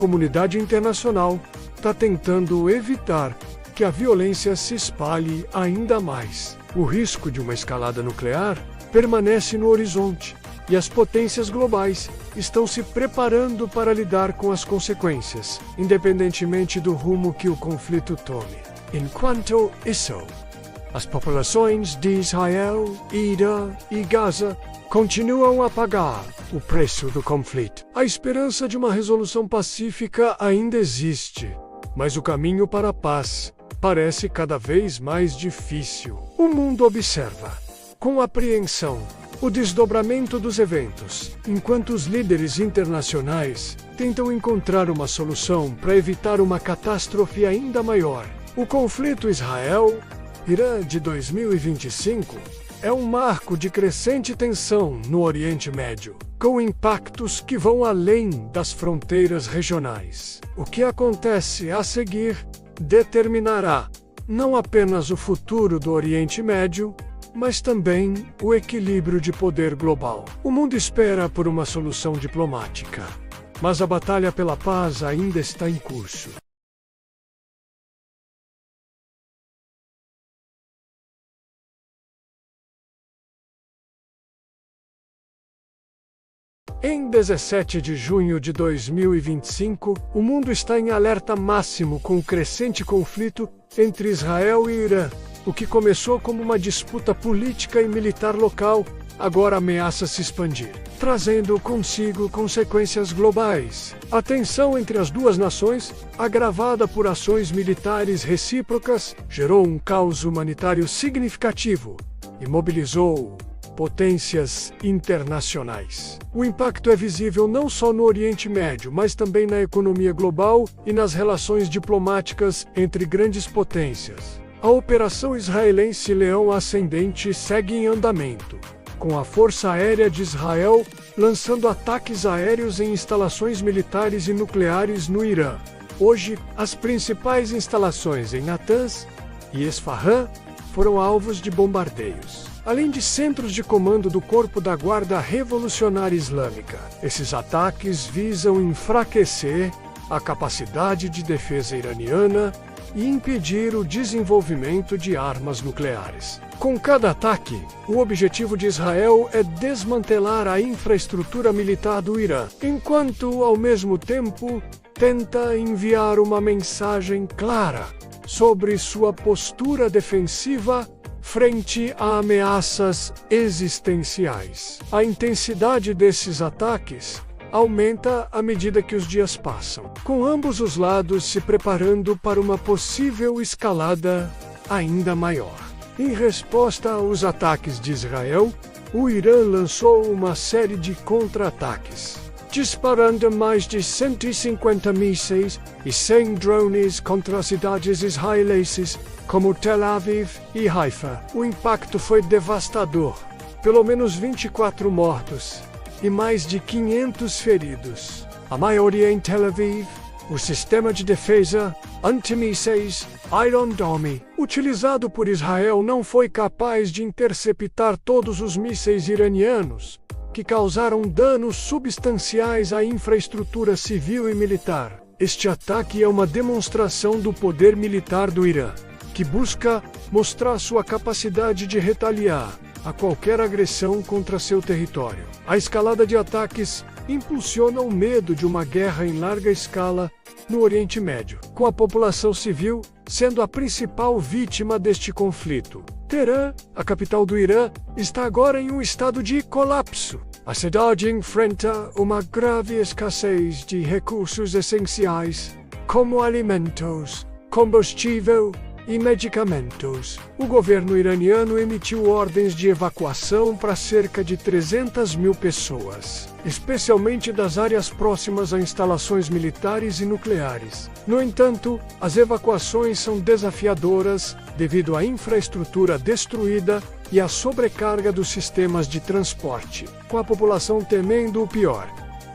A comunidade internacional está tentando evitar que a violência se espalhe ainda mais. O risco de uma escalada nuclear permanece no horizonte e as potências globais estão se preparando para lidar com as consequências, independentemente do rumo que o conflito tome. Enquanto isso, as populações de Israel, Irã e Gaza continuam a pagar o preço do conflito. A esperança de uma resolução pacífica ainda existe, mas o caminho para a paz parece cada vez mais difícil. O mundo observa, com apreensão, o desdobramento dos eventos, enquanto os líderes internacionais tentam encontrar uma solução para evitar uma catástrofe ainda maior. O conflito Israel-Irã de 2025 é um marco de crescente tensão no Oriente Médio, com impactos que vão além das fronteiras regionais. O que acontece a seguir determinará não apenas o futuro do Oriente Médio, mas também o equilíbrio de poder global. O mundo espera por uma solução diplomática, mas a batalha pela paz ainda está em curso. Em 17 de junho de 2025, o mundo está em alerta máximo com o crescente conflito entre Israel e Irã. O que começou como uma disputa política e militar local, agora ameaça se expandir, trazendo consigo consequências globais. A tensão entre as duas nações, agravada por ações militares recíprocas, gerou um caos humanitário significativo e mobilizou potências internacionais. O impacto é visível não só no Oriente Médio, mas também na economia global e nas relações diplomáticas entre grandes potências. A operação israelense Leão Ascendente segue em andamento, com a Força Aérea de Israel lançando ataques aéreos em instalações militares e nucleares no Irã. Hoje, as principais instalações em Natanz e Esfahan foram alvos de bombardeios, além de centros de comando do Corpo da Guarda Revolucionária Islâmica. Esses ataques visam enfraquecer a capacidade de defesa iraniana e impedir o desenvolvimento de armas nucleares. Com cada ataque, o objetivo de Israel é desmantelar a infraestrutura militar do Irã, enquanto, ao mesmo tempo, tenta enviar uma mensagem clara sobre sua postura defensiva frente a ameaças existenciais. A intensidade desses ataques aumenta à medida que os dias passam, com ambos os lados se preparando para uma possível escalada ainda maior. Em resposta aos ataques de Israel, o Irã lançou uma série de contra-ataques, disparando mais de 150 mísseis e 100 drones contra cidades israelenses como Tel Aviv e Haifa. O impacto foi devastador, pelo menos 24 mortos e mais de 500 feridos. A maioria em Tel Aviv, o sistema de defesa antimísseis Iron Dome, utilizado por Israel, não foi capaz de interceptar todos os mísseis iranianos, que causaram danos substanciais à infraestrutura civil e militar. Este ataque é uma demonstração do poder militar do Irã, que busca mostrar sua capacidade de retaliar a qualquer agressão contra seu território. A escalada de ataques impulsiona o medo de uma guerra em larga escala no Oriente Médio, com a população civil sendo a principal vítima deste conflito. Teherã, a capital do Irã, está agora em um estado de colapso. A cidade enfrenta uma grave escassez de recursos essenciais, como alimentos, combustível e medicamentos. O governo iraniano emitiu ordens de evacuação para cerca de 300 mil pessoas, especialmente das áreas próximas a instalações militares e nucleares. No entanto, as evacuações são desafiadoras devido à infraestrutura destruída e à sobrecarga dos sistemas de transporte, com a população temendo o pior.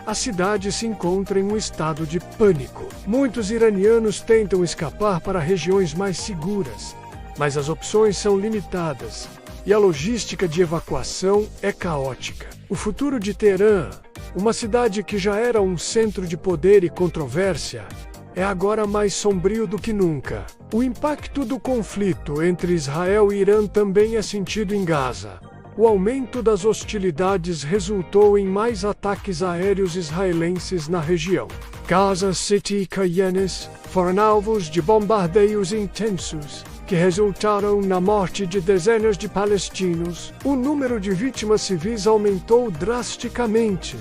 A cidade se encontra em um estado de pânico. Muitos iranianos tentam escapar para regiões mais seguras, mas as opções são limitadas e a logística de evacuação é caótica. O futuro de Teherã Uma cidade que já era um centro de poder e controvérsia, é agora mais sombrio do que nunca. O impacto do conflito entre Israel e Irã também é sentido em Gaza. O aumento das hostilidades resultou em mais ataques aéreos israelenses na região. Gaza City e Canyones foram alvos de bombardeios intensos, que resultaram na morte de dezenas de palestinos. O número de vítimas civis aumentou drasticamente,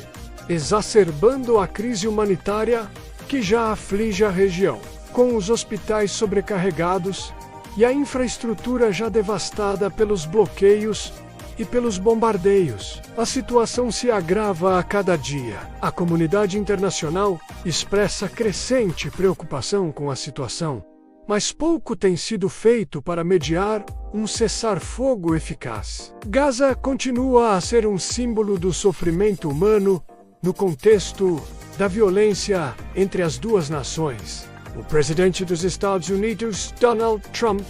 exacerbando a crise humanitária que já aflige a região. Com os hospitais sobrecarregados e a infraestrutura já devastada pelos bloqueios e pelos bombardeios, a situação se agrava a cada dia. A comunidade internacional expressa crescente preocupação com a situação, mas pouco tem sido feito para mediar um cessar-fogo eficaz. Gaza continua a ser um símbolo do sofrimento humano no contexto da violência entre as duas nações. O presidente dos Estados Unidos, Donald Trump,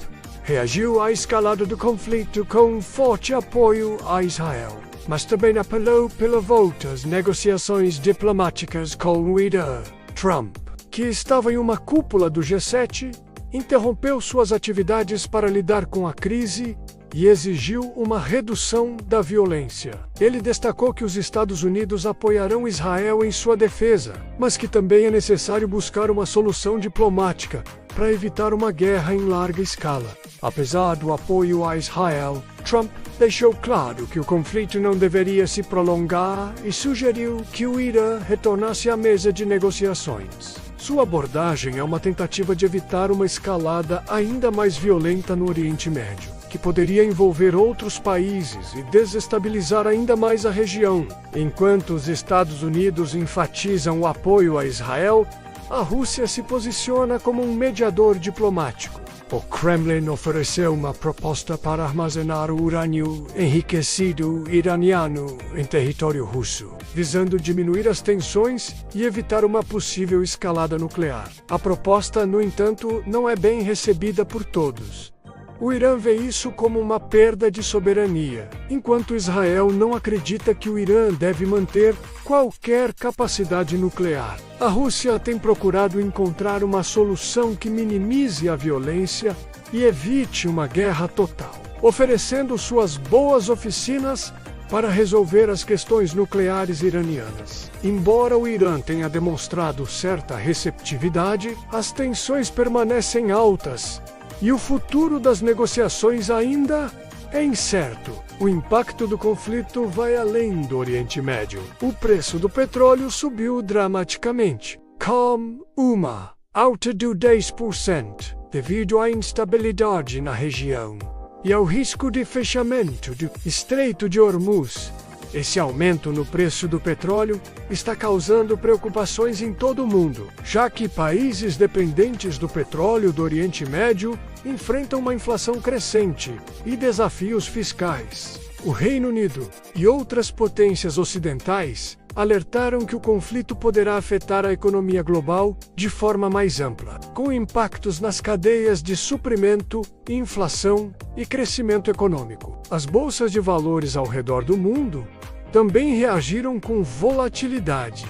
reagiu à escalada do conflito com forte apoio a Israel, mas também apelou pela volta às negociações diplomáticas com o Irã. Trump, que estava em uma cúpula do G7, interrompeu suas atividades para lidar com a crise e exigiu uma redução da violência. Ele destacou que os Estados Unidos apoiarão Israel em sua defesa, mas que também é necessário buscar uma solução diplomática para evitar uma guerra em larga escala. Apesar do apoio a Israel, Trump deixou claro que o conflito não deveria se prolongar e sugeriu que o Irã retornasse à mesa de negociações. Sua abordagem é uma tentativa de evitar uma escalada ainda mais violenta no Oriente Médio, que poderia envolver outros países e desestabilizar ainda mais a região. Enquanto os Estados Unidos enfatizam o apoio a Israel, a Rússia se posiciona como um mediador diplomático. O Kremlin ofereceu uma proposta para armazenar o urânio enriquecido iraniano em território russo, visando diminuir as tensões e evitar uma possível escalada nuclear. A proposta, no entanto, não é bem recebida por todos. O Irã vê isso como uma perda de soberania, enquanto Israel não acredita que o Irã deve manter qualquer capacidade nuclear. A Rússia tem procurado encontrar uma solução que minimize a violência e evite uma guerra total, oferecendo suas boas oficinas para resolver as questões nucleares iranianas. Embora o Irã tenha demonstrado certa receptividade, as tensões permanecem altas e o futuro das negociações ainda é incerto. O impacto do conflito vai além do Oriente Médio. O preço do petróleo subiu dramaticamente, com uma alta de 10%, devido à instabilidade na região e ao risco de fechamento do Estreito de Hormuz. Esse aumento no preço do petróleo está causando preocupações em todo o mundo, já que países dependentes do petróleo do Oriente Médio enfrentam uma inflação crescente e desafios fiscais. O Reino Unido e outras potências ocidentais alertaram que o conflito poderá afetar a economia global de forma mais ampla, com impactos nas cadeias de suprimento, inflação e crescimento econômico. As bolsas de valores ao redor do mundo também reagiram com volatilidade,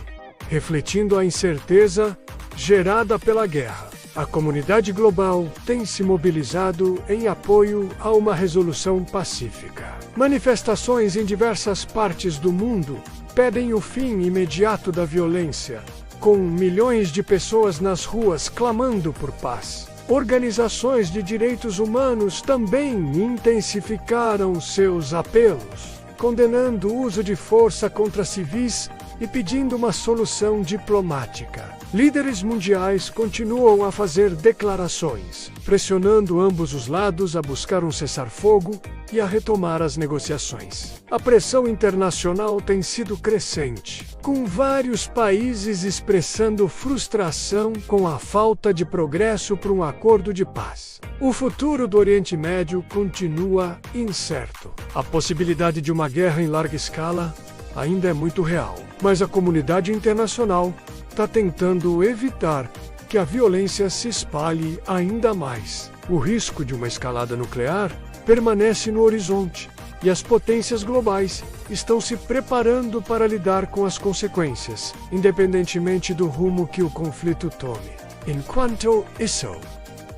refletindo a incerteza gerada pela guerra. A comunidade global tem se mobilizado em apoio a uma resolução pacífica. Manifestações em diversas partes do mundo pedem o fim imediato da violência, com milhões de pessoas nas ruas clamando por paz. Organizações de direitos humanos também intensificaram seus apelos, condenando o uso de força contra civis e pedindo uma solução diplomática. Líderes mundiais continuam a fazer declarações, pressionando ambos os lados a buscar um cessar-fogo e a retomar as negociações. A pressão internacional tem sido crescente, com vários países expressando frustração com a falta de progresso para um acordo de paz. O futuro do Oriente Médio continua incerto. A possibilidade de uma guerra em larga escala ainda é muito real, mas a comunidade internacional está tentando evitar que a violência se espalhe ainda mais. O risco de uma escalada nuclear permanece no horizonte e as potências globais estão se preparando para lidar com as consequências, independentemente do rumo que o conflito tome. Enquanto isso,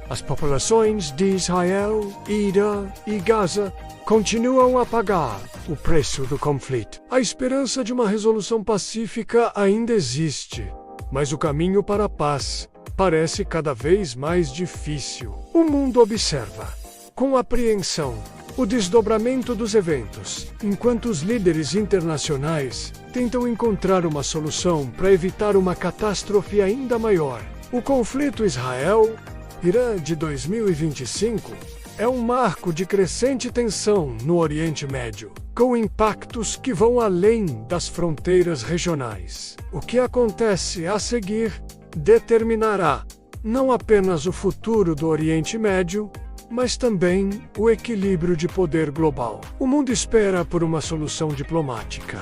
as populações de Israel, Irã e Gaza continuam a pagar o preço do conflito. A esperança de uma resolução pacífica ainda existe, mas o caminho para a paz parece cada vez mais difícil. O mundo observa, com apreensão, o desdobramento dos eventos, enquanto os líderes internacionais tentam encontrar uma solução para evitar uma catástrofe ainda maior. O conflito Israel-Irã de 2025 é um marco de crescente tensão no Oriente Médio, com impactos que vão além das fronteiras regionais. O que acontece a seguir determinará não apenas o futuro do Oriente Médio, mas também o equilíbrio de poder global. O mundo espera por uma solução diplomática,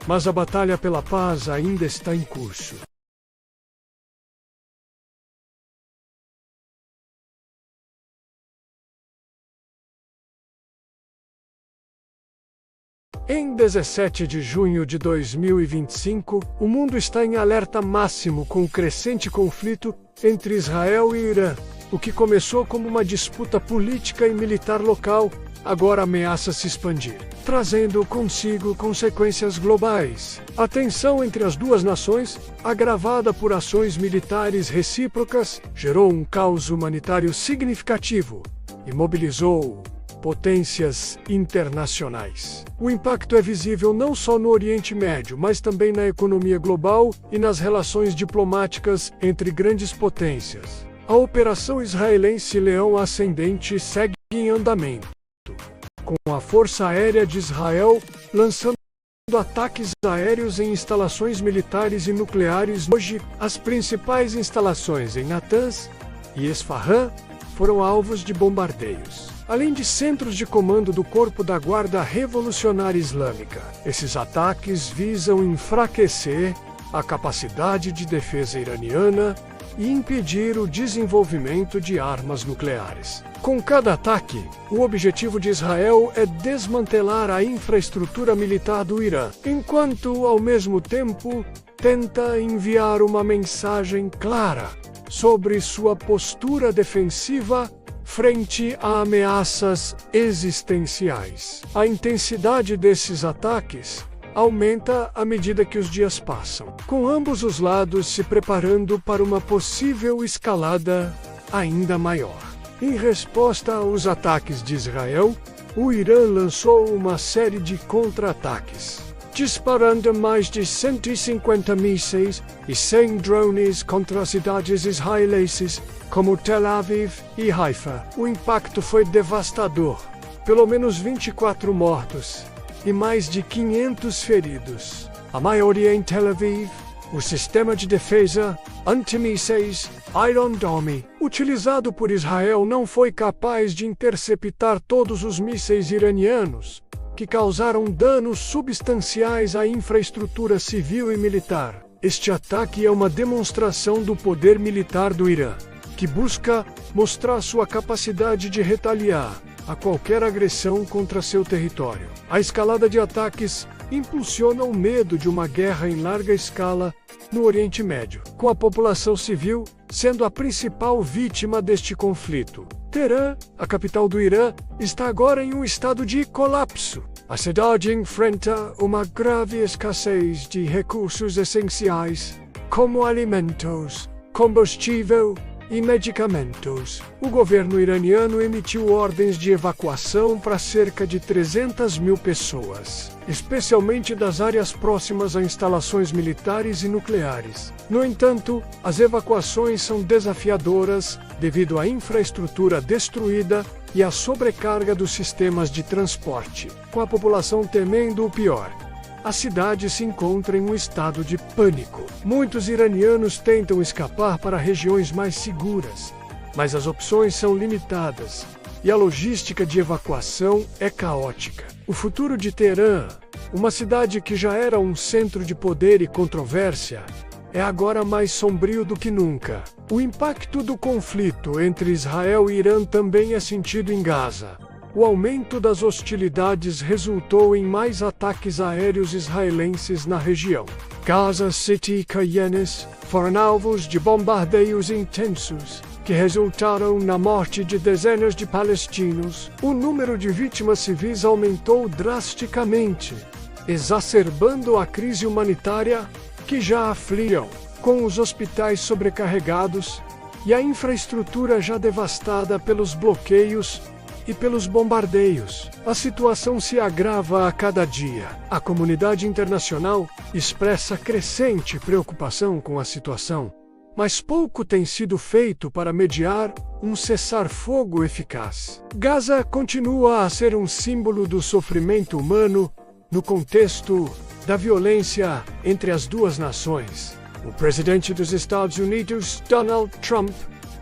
mas a batalha pela paz ainda está em curso. Em 17 de junho de 2025, o mundo está em alerta máximo com o crescente conflito entre Israel e Irã. O que começou como uma disputa política e militar local, agora ameaça se expandir, trazendo consigo consequências globais. A tensão entre as duas nações, agravada por ações militares recíprocas, gerou um caos humanitário significativo e mobilizou potências internacionais. O impacto é visível não só no Oriente Médio, mas também na economia global e nas relações diplomáticas entre grandes potências. A operação israelense Leão Ascendente segue em andamento, com a Força Aérea de Israel lançando ataques aéreos em instalações militares e nucleares. Hoje, as principais instalações em Natanz e Esfahan foram alvos de bombardeios, além de centros de comando do Corpo da Guarda Revolucionária Islâmica. Esses ataques visam enfraquecer a capacidade de defesa iraniana e impedir o desenvolvimento de armas nucleares. Com cada ataque, o objetivo de Israel é desmantelar a infraestrutura militar do Irã, enquanto, ao mesmo tempo, tenta enviar uma mensagem clara sobre sua postura defensiva frente a ameaças existenciais. A intensidade desses ataques aumenta à medida que os dias passam, com ambos os lados se preparando para uma possível escalada ainda maior. Em resposta aos ataques de Israel, o Irã lançou uma série de contra-ataques, disparando mais de 150 mísseis e 100 drones contra as cidades israelenses, como Tel Aviv e Haifa. O impacto foi devastador, pelo menos 24 mortos e mais de 500 feridos. A maioria em Tel Aviv. O sistema de defesa antimísseis Iron Dome, utilizado por Israel, não foi capaz de interceptar todos os mísseis iranianos, que causaram danos substanciais à infraestrutura civil e militar. Este ataque é uma demonstração do poder militar do Irã, que busca mostrar sua capacidade de retaliar a qualquer agressão contra seu território. A escalada de ataques impulsiona o medo de uma guerra em larga escala no Oriente Médio, com a população civil sendo a principal vítima deste conflito. Teherã, a capital do Irã, está agora em um estado de colapso. A cidade enfrenta uma grave escassez de recursos essenciais, como alimentos, combustível e medicamentos. O governo iraniano emitiu ordens de evacuação para cerca de 300 mil pessoas, especialmente das áreas próximas a instalações militares e nucleares. No entanto, as evacuações são desafiadoras devido à infraestrutura destruída e à sobrecarga dos sistemas de transporte, com a população temendo o pior. A cidade se encontra em um estado de pânico. Muitos iranianos tentam escapar para regiões mais seguras, mas as opções são limitadas e a logística de evacuação é caótica. O futuro de Teherã, uma cidade que já era um centro de poder e controvérsia, é agora mais sombrio do que nunca. O impacto do conflito entre Israel e Irã também é sentido em Gaza. o aumento das hostilidades resultou em mais ataques aéreos israelenses na região. Gaza City e Cannes foram alvos de bombardeios intensos, que resultaram na morte de dezenas de palestinos. O número de vítimas civis aumentou drasticamente, exacerbando a crise humanitária que já afligiam, com os hospitais sobrecarregados e a infraestrutura já devastada pelos bloqueios e pelos bombardeios. A situação se agrava a cada dia. A comunidade internacional expressa crescente preocupação com a situação, mas pouco tem sido feito para mediar um cessar-fogo eficaz. Gaza continua a ser um símbolo do sofrimento humano no contexto da violência entre as duas nações. O presidente dos Estados Unidos, Donald Trump,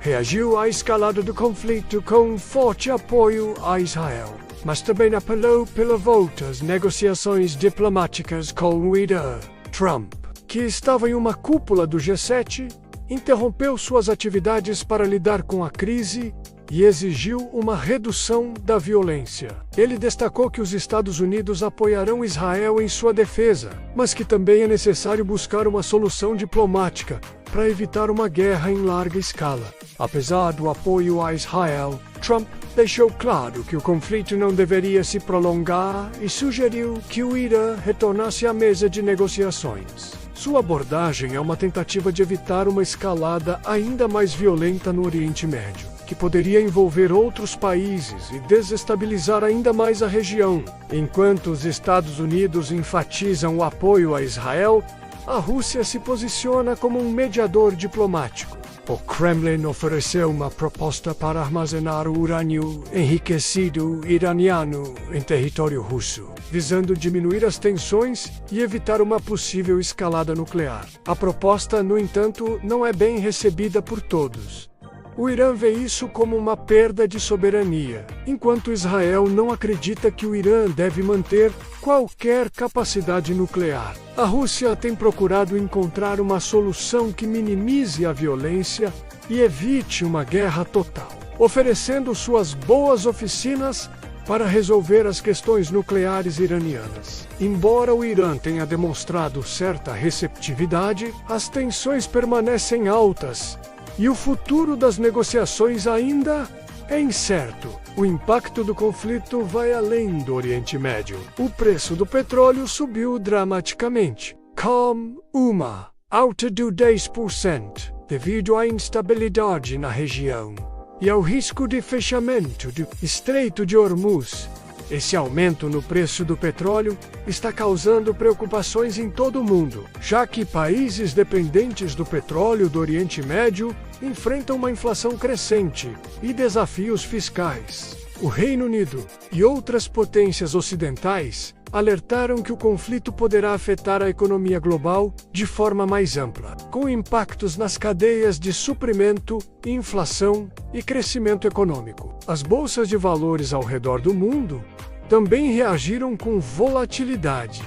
reagiu à escalada do conflito com forte apoio a Israel, mas também apelou pela volta às negociações diplomáticas com o Irã. Trump, que estava em uma cúpula do G7, interrompeu suas atividades para lidar com a crise e exigiu uma redução da violência. Ele destacou que os Estados Unidos apoiarão Israel em sua defesa, mas que também é necessário buscar uma solução diplomática para evitar uma guerra em larga escala. Apesar do apoio a Israel, Trump deixou claro que o conflito não deveria se prolongar e sugeriu que o Irã retornasse à mesa de negociações. Sua abordagem é uma tentativa de evitar uma escalada ainda mais violenta no Oriente Médio, que poderia envolver outros países e desestabilizar ainda mais a região. Enquanto os Estados Unidos enfatizam o apoio a Israel, a Rússia se posiciona como um mediador diplomático. O Kremlin ofereceu uma proposta para armazenar o urânio enriquecido iraniano em território russo, visando diminuir as tensões e evitar uma possível escalada nuclear. A proposta, no entanto, não é bem recebida por todos. O Irã vê isso como uma perda de soberania, enquanto Israel não acredita que o Irã deve manter qualquer capacidade nuclear. A Rússia tem procurado encontrar uma solução que minimize a violência e evite uma guerra total, oferecendo suas boas oficinas para resolver as questões nucleares iranianas. Embora o Irã tenha demonstrado certa receptividade, as tensões permanecem altas e o futuro das negociações ainda é incerto. O impacto do conflito vai além do Oriente Médio. O preço do petróleo subiu dramaticamente, com uma alta de 10%, devido à instabilidade na região e ao risco de fechamento do Estreito de Hormuz. Esse aumento no preço do petróleo está causando preocupações em todo o mundo, já que países dependentes do petróleo do Oriente Médio enfrentam uma inflação crescente e desafios fiscais. O Reino Unido e outras potências ocidentais alertaram que o conflito poderá afetar a economia global de forma mais ampla, com impactos nas cadeias de suprimento, inflação e crescimento econômico. As bolsas de valores ao redor do mundo também reagiram com volatilidade,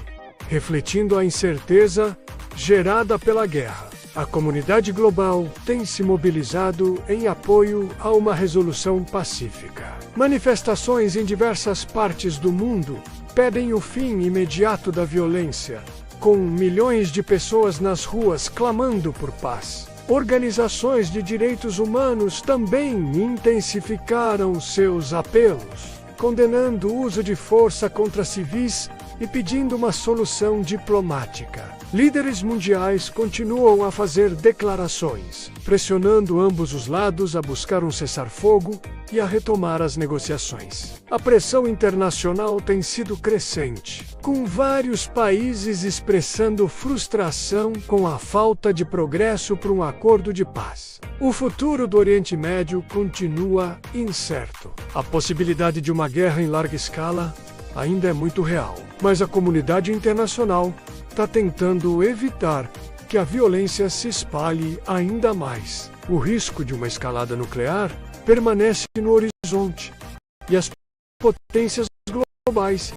refletindo a incerteza gerada pela guerra. A comunidade global tem se mobilizado em apoio a uma resolução pacífica. Manifestações em diversas partes do mundo pedem o fim imediato da violência, com milhões de pessoas nas ruas clamando por paz. Organizações de direitos humanos também intensificaram seus apelos, condenando o uso de força contra civis e pedindo uma solução diplomática. Líderes mundiais continuam a fazer declarações, pressionando ambos os lados a buscar um cessar-fogo e a retomar as negociações. A pressão internacional tem sido crescente, com vários países expressando frustração com a falta de progresso para um acordo de paz. O futuro do Oriente Médio continua incerto. A possibilidade de uma guerra em larga escala ainda é muito real, mas a comunidade internacional está tentando evitar que a violência se espalhe ainda mais. O risco de uma escalada nuclear permanece no horizonte e as potências globais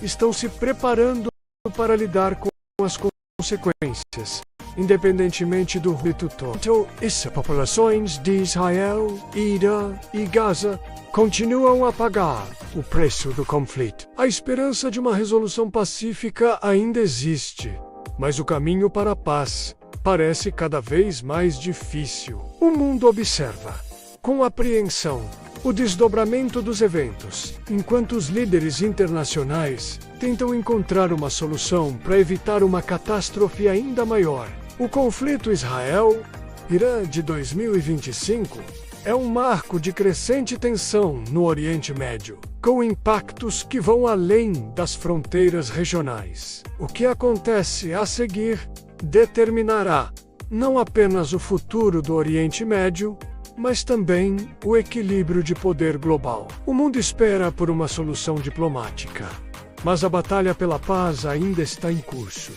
estão se preparando para lidar com as consequências. Independentemente do conflito todo, as populações de Israel, Irã e Gaza continuam a pagar o preço do conflito. A esperança de uma resolução pacífica ainda existe, mas o caminho para a paz parece cada vez mais difícil. O mundo observa, com apreensão, o desdobramento dos eventos, enquanto os líderes internacionais tentam encontrar uma solução para evitar uma catástrofe ainda maior. O conflito Israel-Irã de 2025 é um marco de crescente tensão no Oriente Médio, com impactos que vão além das fronteiras regionais. O que acontece a seguir determinará não apenas o futuro do Oriente Médio, mas também o equilíbrio de poder global. O mundo espera por uma solução diplomática, mas a batalha pela paz ainda está em curso.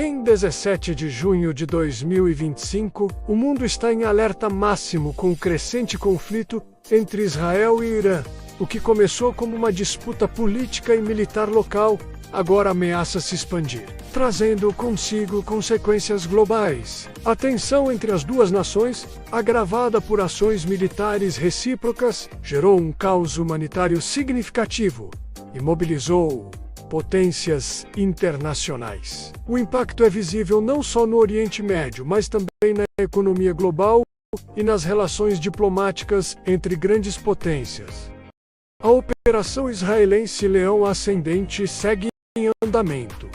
Em 17 de junho de 2025, o mundo está em alerta máximo com o crescente conflito entre Israel e Irã. O que começou como uma disputa política e militar local, agora ameaça se expandir, trazendo consigo consequências globais. A tensão entre as duas nações, agravada por ações militares recíprocas, gerou um caos humanitário significativo e mobilizou potências internacionais. O impacto é visível não só no Oriente Médio, mas também na economia global e nas relações diplomáticas entre grandes potências. A operação israelense Leão Ascendente segue em andamento,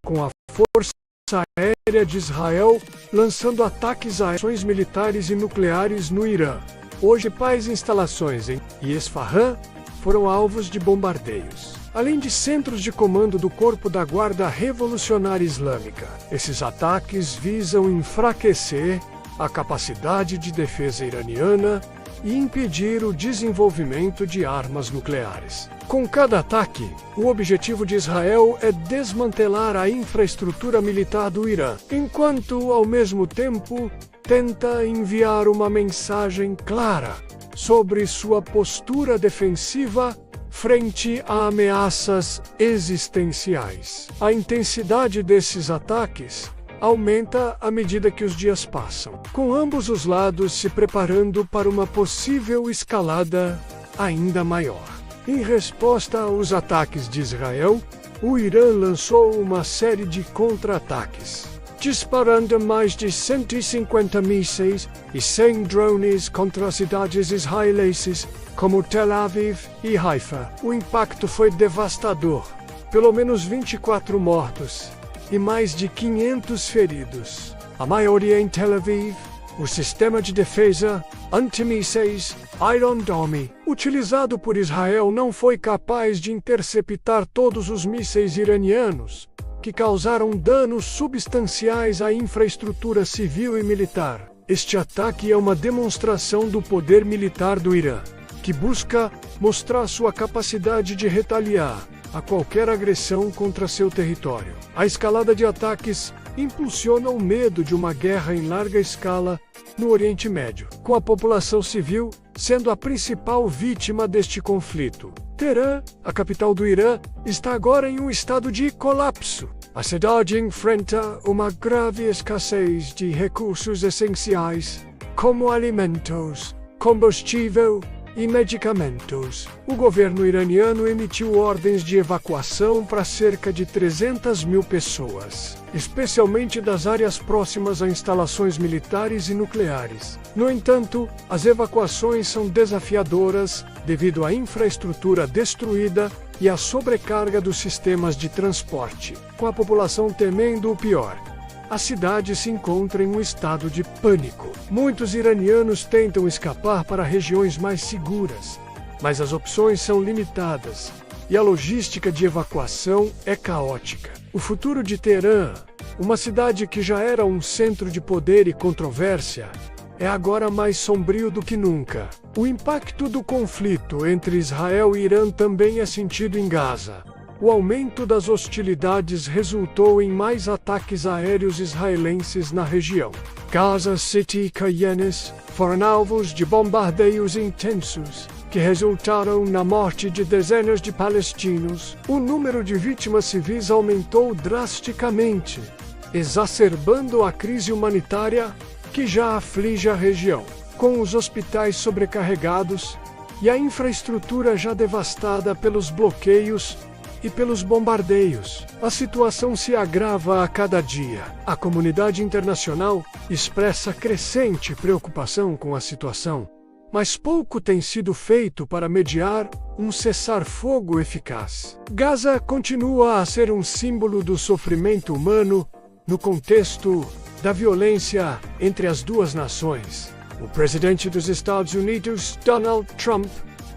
com a Força Aérea de Israel lançando ataques a ações militares e nucleares no Irã. Hoje, principais instalações em Isfahan foram alvos de bombardeios, além de centros de comando do Corpo da Guarda Revolucionária Islâmica. Esses ataques visam enfraquecer a capacidade de defesa iraniana e impedir o desenvolvimento de armas nucleares. Com cada ataque, o objetivo de Israel é desmantelar a infraestrutura militar do Irã, enquanto, ao mesmo tempo, tenta enviar uma mensagem clara sobre sua postura defensiva frente a ameaças existenciais. A intensidade desses ataques aumenta à medida que os dias passam, com ambos os lados se preparando para uma possível escalada ainda maior. Em resposta aos ataques de Israel, o Irã lançou uma série de contra-ataques, disparando mais de 150 mísseis e 100 drones contra as cidades israelenses, como Tel Aviv e Haifa. O impacto foi devastador, pelo menos 24 mortos e mais de 500 feridos. A maioria em Tel Aviv. O sistema de defesa antimísseis Iron Dome, utilizado por Israel, não foi capaz de interceptar todos os mísseis iranianos, que causaram danos substanciais à infraestrutura civil e militar. Este ataque é uma demonstração do poder militar do Irã, que busca mostrar sua capacidade de retaliar a qualquer agressão contra seu território. A escalada de ataques impulsiona o medo de uma guerra em larga escala no Oriente Médio, com a população civil sendo a principal vítima deste conflito. Teherã, a capital do Irã, está agora em um estado de colapso. A cidade enfrenta uma grave escassez de recursos essenciais, como alimentos, combustível e medicamentos. O governo iraniano emitiu ordens de evacuação para cerca de 300 mil pessoas, especialmente das áreas próximas a instalações militares e nucleares. No entanto, as evacuações são desafiadoras devido à infraestrutura destruída e à sobrecarga dos sistemas de transporte, com a população temendo o pior. A cidade se encontra em um estado de pânico. Muitos iranianos tentam escapar para regiões mais seguras, mas as opções são limitadas e a logística de evacuação é caótica. O futuro de Teherã, uma cidade que já era um centro de poder e controvérsia, é agora mais sombrio do que nunca. O impacto do conflito entre Israel e Irã também é sentido em Gaza. O aumento das hostilidades resultou em mais ataques aéreos israelenses na região, Gaza City e Cannes foram alvos de bombardeios intensos que resultaram na morte de dezenas de palestinos. O número de vítimas civis aumentou drasticamente, exacerbando a crise humanitária que já aflige a região, com os hospitais sobrecarregados e a infraestrutura já devastada pelos bloqueios e pelos bombardeios. A situação se agrava a cada dia. A comunidade internacional expressa crescente preocupação com a situação, mas pouco tem sido feito para mediar um cessar-fogo eficaz. Gaza continua a ser um símbolo do sofrimento humano no contexto da violência entre as duas nações. O presidente dos Estados Unidos, Donald Trump,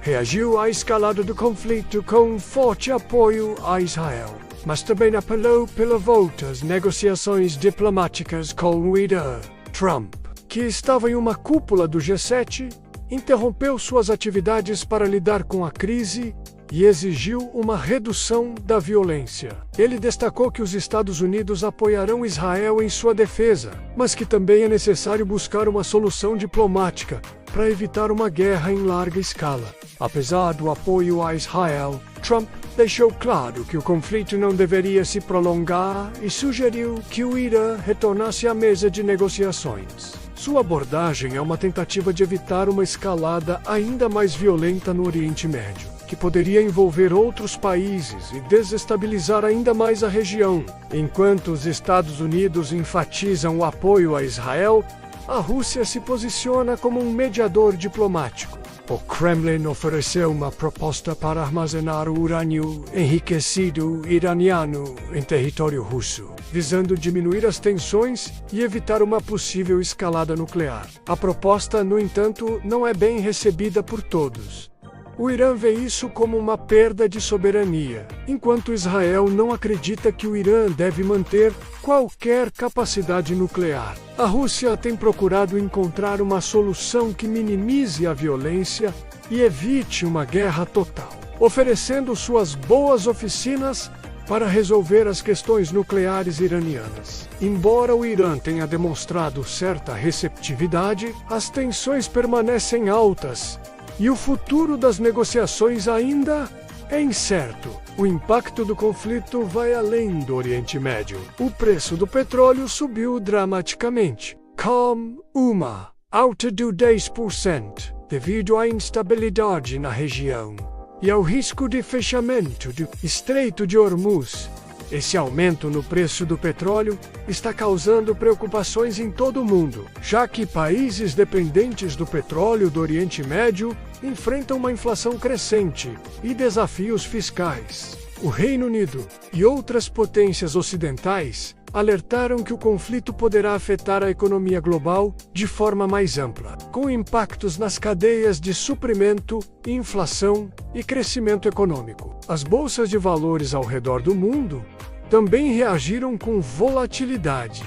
reagiu à escalada do conflito com forte apoio a Israel, mas também apelou pela volta às negociações diplomáticas com o Irã. Trump, que estava em uma cúpula do G7, interrompeu suas atividades para lidar com a crise e exigiu uma redução da violência. Ele destacou que os Estados Unidos apoiarão Israel em sua defesa, mas que também é necessário buscar uma solução diplomática para evitar uma guerra em larga escala. Apesar do apoio a Israel, Trump deixou claro que o conflito não deveria se prolongar e sugeriu que o Irã retornasse à mesa de negociações. Sua abordagem é uma tentativa de evitar uma escalada ainda mais violenta no Oriente Médio, que poderia envolver outros países e desestabilizar ainda mais a região. Enquanto os Estados Unidos enfatizam o apoio a Israel, a Rússia se posiciona como um mediador diplomático. O Kremlin ofereceu uma proposta para armazenar o urânio enriquecido iraniano em território russo, visando diminuir as tensões e evitar uma possível escalada nuclear. A proposta, no entanto, não é bem recebida por todos. O Irã vê isso como uma perda de soberania, enquanto Israel não acredita que o Irã deve manter qualquer capacidade nuclear. A Rússia tem procurado encontrar uma solução que minimize a violência e evite uma guerra total, oferecendo suas boas oficinas para resolver as questões nucleares iranianas. Embora o Irã tenha demonstrado certa receptividade, as tensões permanecem altas e o futuro das negociações ainda é incerto. O impacto do conflito vai além do Oriente Médio. O preço do petróleo subiu dramaticamente, com uma alta de 10%, devido à instabilidade na região e ao risco de fechamento do Estreito de Hormuz. Esse aumento no preço do petróleo está causando preocupações em todo o mundo, já que países dependentes do petróleo do Oriente Médio enfrentam uma inflação crescente e desafios fiscais. O Reino Unido e outras potências ocidentais alertaram que o conflito poderá afetar a economia global de forma mais ampla, com impactos nas cadeias de suprimento, inflação e crescimento econômico. As bolsas de valores ao redor do mundo também reagiram com volatilidade,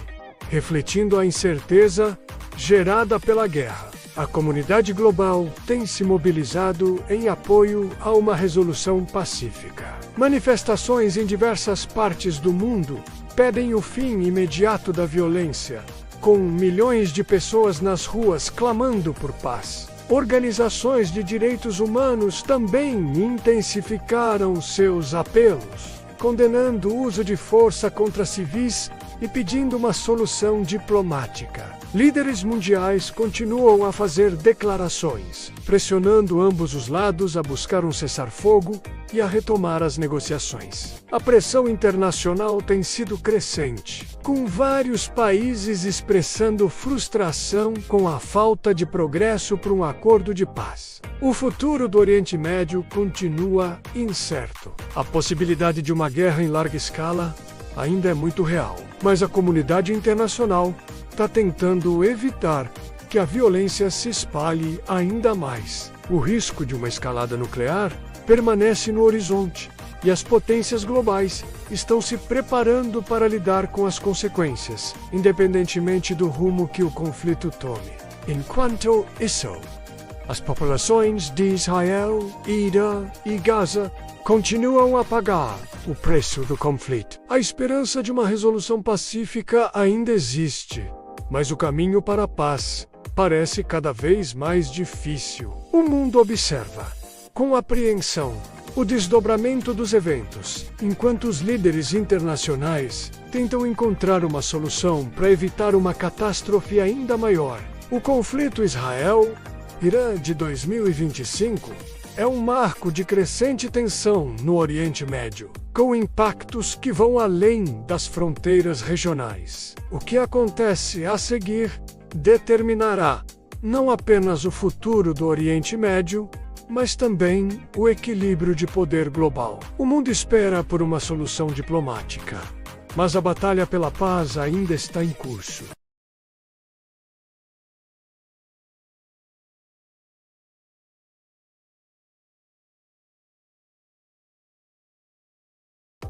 refletindo a incerteza gerada pela guerra. A comunidade global tem se mobilizado em apoio a uma resolução pacífica. Manifestações em diversas partes do mundo pedem o fim imediato da violência, com milhões de pessoas nas ruas clamando por paz. Organizações de direitos humanos também intensificaram seus apelos, condenando o uso de força contra civis e pedindo uma solução diplomática. Líderes mundiais continuam a fazer declarações, pressionando ambos os lados a buscar um cessar-fogo e a retomar as negociações. A pressão internacional tem sido crescente, com vários países expressando frustração com a falta de progresso para um acordo de paz. O futuro do Oriente Médio continua incerto. A possibilidade de uma guerra em larga escala ainda é muito real, mas a comunidade internacional está tentando evitar que a violência se espalhe ainda mais. O risco de uma escalada nuclear permanece no horizonte e as potências globais estão se preparando para lidar com as consequências, independentemente do rumo que o conflito tome. Enquanto isso, as populações de Israel, Irã e Gaza continuam a pagar o preço do conflito. A esperança de uma resolução pacífica ainda existe, mas o caminho para a paz parece cada vez mais difícil. O mundo observa, com apreensão, o desdobramento dos eventos, enquanto os líderes internacionais tentam encontrar uma solução para evitar uma catástrofe ainda maior. O conflito Israel-Irã de 2025 é um marco de crescente tensão no Oriente Médio, com impactos que vão além das fronteiras regionais. O que acontece a seguir determinará não apenas o futuro do Oriente Médio, mas também o equilíbrio de poder global. O mundo espera por uma solução diplomática, mas a batalha pela paz ainda está em curso.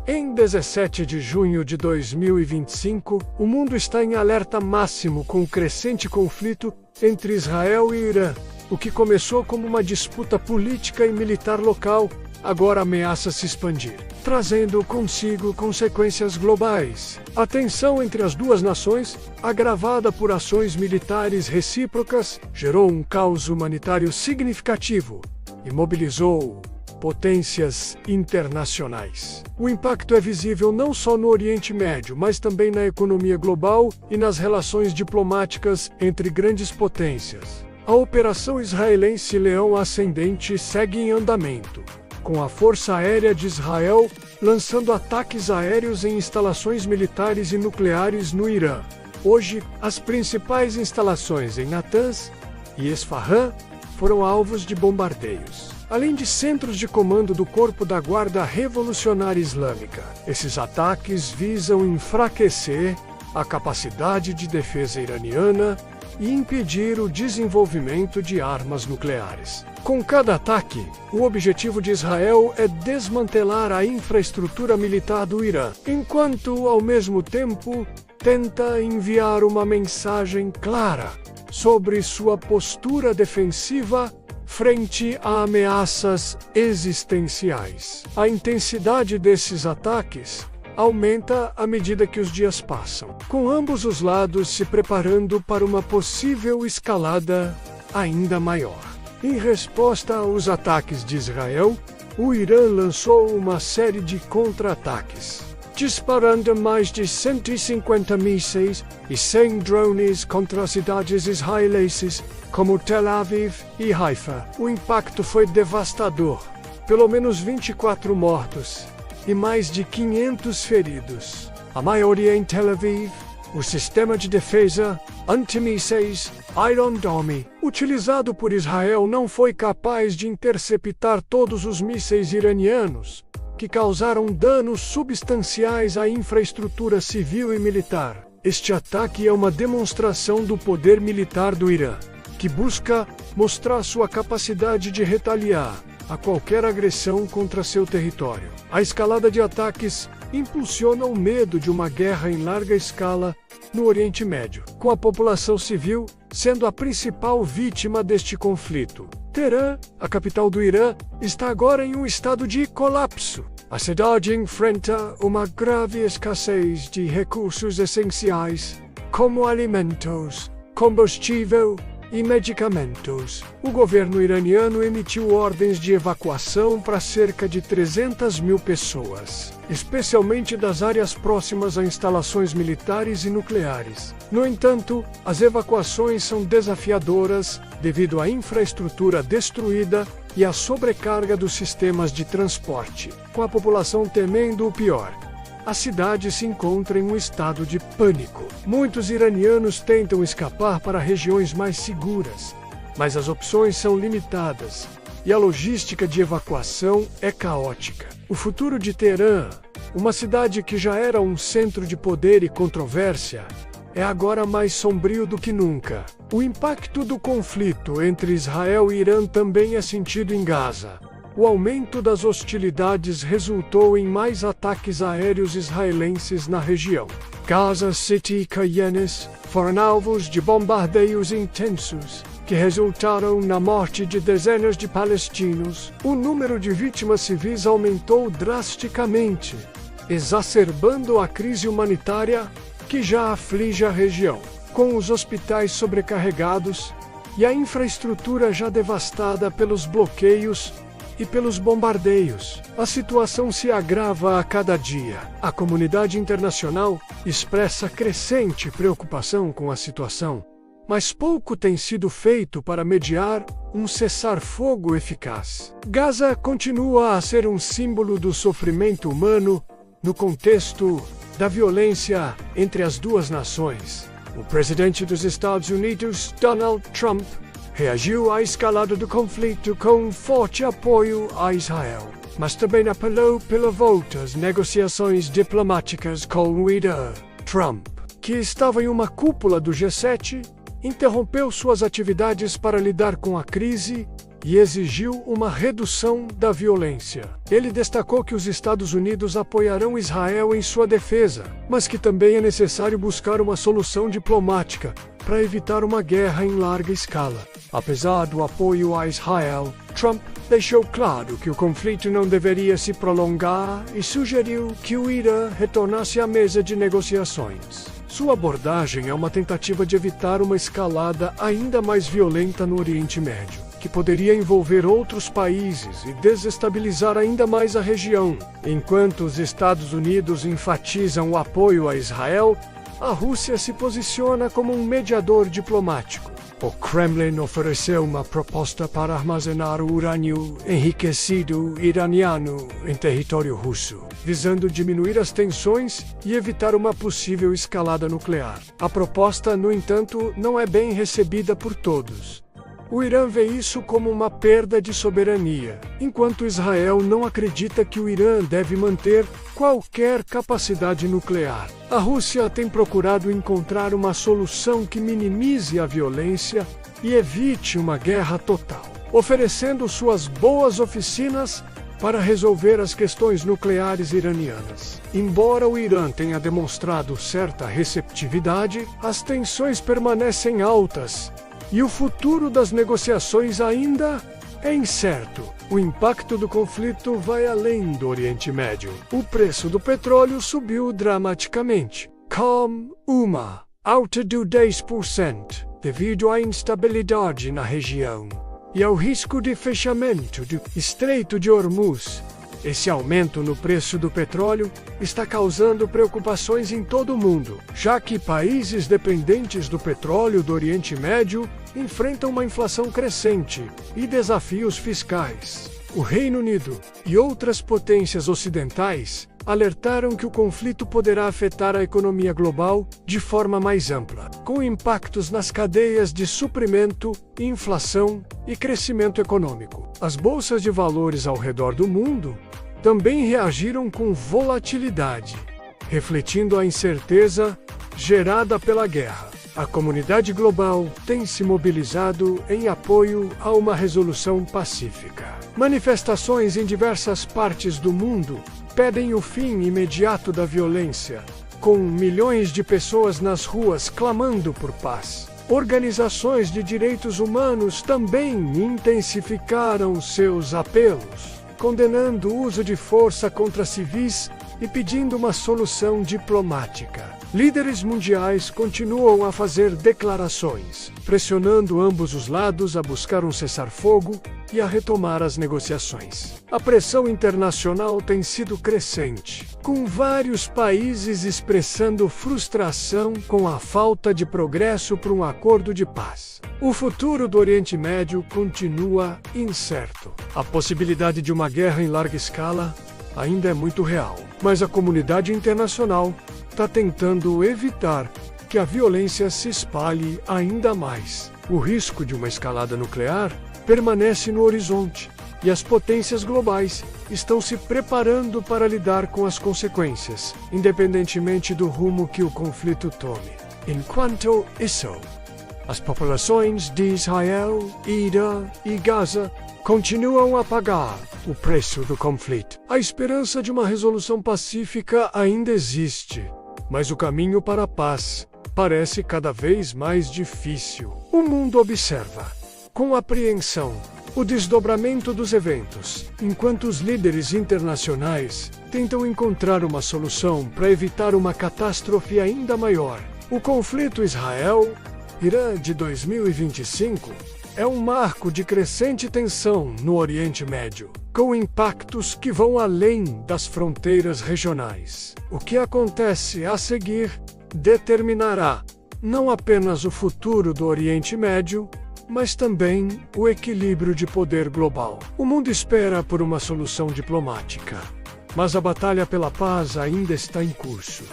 Em 17 de junho de 2025, o mundo está em alerta máximo com o crescente conflito entre Israel e Irã. O que começou como uma disputa política e militar local, agora ameaça se expandir, trazendo consigo consequências globais. A tensão entre as duas nações, agravada por ações militares recíprocas, gerou um caos humanitário significativo e mobilizou potências internacionais. O impacto é visível não só no Oriente Médio, mas também na economia global e nas relações diplomáticas entre grandes potências. A operação israelense Leão Ascendente segue em andamento, com a Força Aérea de Israel lançando ataques aéreos em instalações militares e nucleares no Irã. Hoje, as principais instalações em Natanz e Esfahan foram alvos de bombardeios, além de centros de comando do Corpo da Guarda Revolucionária Islâmica. Esses ataques visam enfraquecer a capacidade de defesa iraniana e impedir o desenvolvimento de armas nucleares. Com cada ataque, o objetivo de Israel é desmantelar a infraestrutura militar do Irã, enquanto, ao mesmo tempo, tenta enviar uma mensagem clara sobre sua postura defensiva frente a ameaças existenciais. A intensidade desses ataques aumenta à medida que os dias passam, com ambos os lados se preparando para uma possível escalada ainda maior. Em resposta aos ataques de Israel, o Irã lançou uma série de contra-ataques, disparando mais de 150 mísseis e 100 drones contra cidades israelenses como Tel Aviv e Haifa. O impacto foi devastador, pelo menos 24 mortos e mais de 500 feridos. A maioria em Tel Aviv. O sistema de defesa antimísseis Iron Dome, utilizado por Israel, não foi capaz de interceptar todos os mísseis iranianos, que causaram danos substanciais à infraestrutura civil e militar. Este ataque é uma demonstração do poder militar do Irã, que busca mostrar sua capacidade de retaliar a qualquer agressão contra seu território. A escalada de ataques impulsiona o medo de uma guerra em larga escala no Oriente Médio, com a população civil sendo a principal vítima deste conflito. Teherã, a capital do Irã, está agora em um estado de colapso. A cidade enfrenta uma grave escassez de recursos essenciais, como alimentos, combustível e medicamentos. O governo iraniano emitiu ordens de evacuação para cerca de 300 mil pessoas, especialmente das áreas próximas a instalações militares e nucleares. No entanto, as evacuações são desafiadoras devido à infraestrutura destruída e à sobrecarga dos sistemas de transporte, com a população temendo o pior. A cidade se encontra em um estado de pânico. Muitos iranianos tentam escapar para regiões mais seguras, mas as opções são limitadas e a logística de evacuação é caótica. O futuro de Teherã, uma cidade que já era um centro de poder e controvérsia, é agora mais sombrio do que nunca. O impacto do conflito entre Israel e Irã também é sentido em Gaza. O aumento das hostilidades resultou em mais ataques aéreos israelenses na região. Gaza City e Canyones foram alvos de bombardeios intensos, que resultaram na morte de dezenas de palestinos. O número de vítimas civis aumentou drasticamente, exacerbando a crise humanitária que já aflige a região. com os hospitais sobrecarregados e a infraestrutura já devastada pelos bloqueios e pelos bombardeios. A situação se agrava a cada dia. A comunidade internacional expressa crescente preocupação com a situação, mas pouco tem sido feito para mediar um cessar-fogo eficaz. Gaza continua a ser um símbolo do sofrimento humano no contexto da violência entre as duas nações. O presidente dos Estados Unidos, Donald Trump, reagiu à escalada do conflito com forte apoio a Israel, mas também apelou pela volta às negociações diplomáticas com o Irã. Trump, que estava em uma cúpula do G7, interrompeu suas atividades para lidar com a crise e exigiu uma redução da violência. Ele destacou que os Estados Unidos apoiarão Israel em sua defesa, mas que também é necessário buscar uma solução diplomática para evitar uma guerra em larga escala. Apesar do apoio a Israel, Trump deixou claro que o conflito não deveria se prolongar e sugeriu que o Irã retornasse à mesa de negociações. Sua abordagem é uma tentativa de evitar uma escalada ainda mais violenta no Oriente Médio, que poderia envolver outros países e desestabilizar ainda mais a região. Enquanto os Estados Unidos enfatizam o apoio a Israel, a Rússia se posiciona como um mediador diplomático. O Kremlin ofereceu uma proposta para armazenar o urânio enriquecido iraniano em território russo, visando diminuir as tensões e evitar uma possível escalada nuclear. A proposta, no entanto, não é bem recebida por todos. O Irã vê isso como uma perda de soberania, enquanto Israel não acredita que o Irã deve manter qualquer capacidade nuclear. A Rússia tem procurado encontrar uma solução que minimize a violência e evite uma guerra total, oferecendo suas boas oficinas para resolver as questões nucleares iranianas. Embora o Irã tenha demonstrado certa receptividade, as tensões permanecem altas e o futuro das negociações ainda é incerto. O impacto do conflito vai além do Oriente Médio. O preço do petróleo subiu dramaticamente, com uma alta de 10%, devido à instabilidade na região e ao risco de fechamento do Estreito de Hormuz. Esse aumento no preço do petróleo está causando preocupações em todo o mundo, já que países dependentes do petróleo do Oriente Médio enfrentam uma inflação crescente e desafios fiscais. O Reino Unido e outras potências ocidentais alertaram que o conflito poderá afetar a economia global de forma mais ampla, com impactos nas cadeias de suprimento, inflação e crescimento econômico. As bolsas de valores ao redor do mundo também reagiram com volatilidade, refletindo a incerteza gerada pela guerra. A comunidade global tem se mobilizado em apoio a uma resolução pacífica. Manifestações em diversas partes do mundo pedem o fim imediato da violência, com milhões de pessoas nas ruas clamando por paz. Organizações de direitos humanos também intensificaram seus apelos, condenando o uso de força contra civis e pedindo uma solução diplomática. Líderes mundiais continuam a fazer declarações, pressionando ambos os lados a buscar um cessar-fogo e a retomar as negociações. A pressão internacional tem sido crescente, com vários países expressando frustração com a falta de progresso para um acordo de paz. O futuro do Oriente Médio continua incerto. A possibilidade de uma guerra em larga escala ainda é muito real, mas a comunidade internacional está tentando evitar que a violência se espalhe ainda mais. O risco de uma escalada nuclear permanece no horizonte e as potências globais estão se preparando para lidar com as consequências, independentemente do rumo que o conflito tome. Enquanto isso, as populações de Israel, Irã e Gaza continuam a pagar o preço do conflito. A esperança de uma resolução pacífica ainda existe, mas o caminho para a paz parece cada vez mais difícil. O mundo observa com apreensão o desdobramento dos eventos, enquanto os líderes internacionais tentam encontrar uma solução para evitar uma catástrofe ainda maior. O conflito Israel-Irã de 2025 é um marco de crescente tensão no Oriente Médio, com impactos que vão além das fronteiras regionais. O que acontece a seguir determinará não apenas o futuro do Oriente Médio, mas também o equilíbrio de poder global. O mundo espera por uma solução diplomática, mas a batalha pela paz ainda está em curso.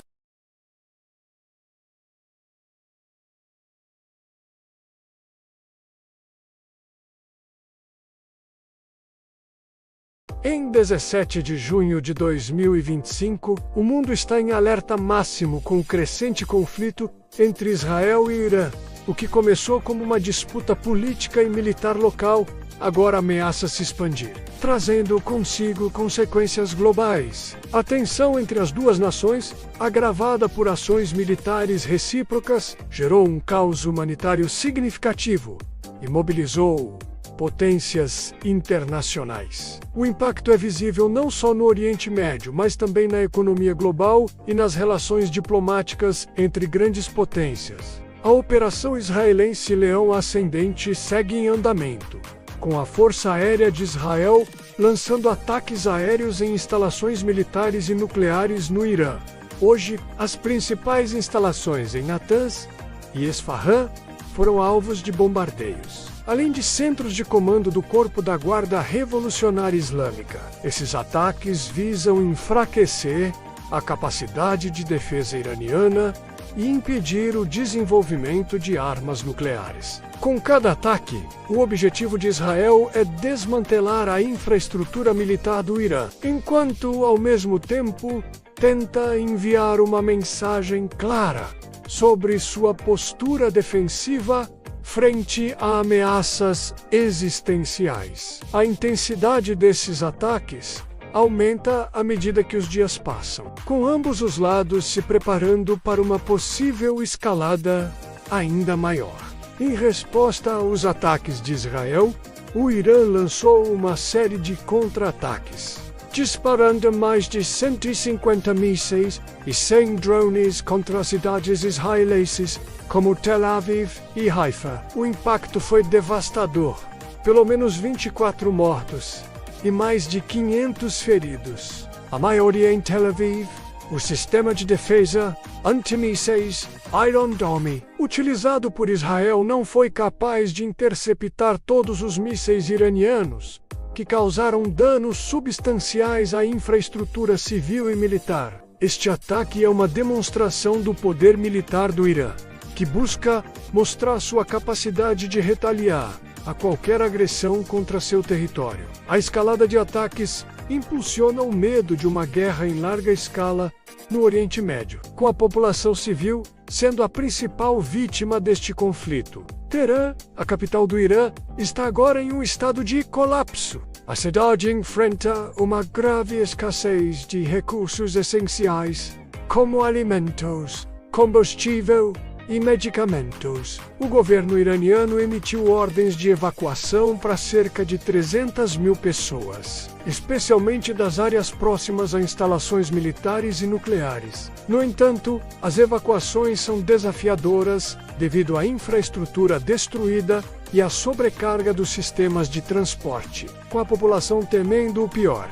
Em 17 de junho de 2025, o mundo está em alerta máximo com o crescente conflito entre Israel e Irã. O que começou como uma disputa política e militar local, agora ameaça se expandir, trazendo consigo consequências globais. A tensão entre as duas nações, agravada por ações militares recíprocas, gerou um caos humanitário significativo e mobilizou potências internacionais. O impacto é visível não só no Oriente Médio, mas também na economia global e nas relações diplomáticas entre grandes potências. A operação israelense Leão Ascendente segue em andamento, com a Força Aérea de Israel lançando ataques aéreos em instalações militares e nucleares no Irã. Hoje, as principais instalações em Natanz e Esfahan foram alvos de bombardeios, além de centros de comando do Corpo da Guarda Revolucionária Islâmica. Esses ataques visam enfraquecer a capacidade de defesa iraniana e impedir o desenvolvimento de armas nucleares. Com cada ataque, o objetivo de Israel é desmantelar a infraestrutura militar do Irã, enquanto, ao mesmo tempo, tenta enviar uma mensagem clara sobre sua postura defensiva frente a ameaças existenciais. A intensidade desses ataques aumenta à medida que os dias passam, com ambos os lados se preparando para uma possível escalada ainda maior. Em resposta aos ataques de Israel, o Irã lançou uma série de contra-ataques, disparando mais de 150 mísseis e 100 drones contra cidades israelenses como Tel Aviv e Haifa. O impacto foi devastador, pelo menos 24 mortos e mais de 500 feridos. A maioria em Tel Aviv. O sistema de defesa antimísseis Iron Dome, utilizado por Israel, não foi capaz de interceptar todos os mísseis iranianos, que causaram danos substanciais à infraestrutura civil e militar. Este ataque é uma demonstração do poder militar do Irã, que busca mostrar sua capacidade de retaliar a qualquer agressão contra seu território. A escalada de ataques impulsiona o medo de uma guerra em larga escala no Oriente Médio, com a população civil sendo a principal vítima deste conflito. Teherã, a capital do Irã, está agora em um estado de colapso. A cidade enfrenta uma grave escassez de recursos essenciais, como alimentos, combustível e medicamentos. O governo iraniano emitiu ordens de evacuação para cerca de 300 mil pessoas, especialmente das áreas próximas a instalações militares e nucleares. No entanto, as evacuações são desafiadoras devido à infraestrutura destruída e à sobrecarga dos sistemas de transporte. Com a população temendo o pior,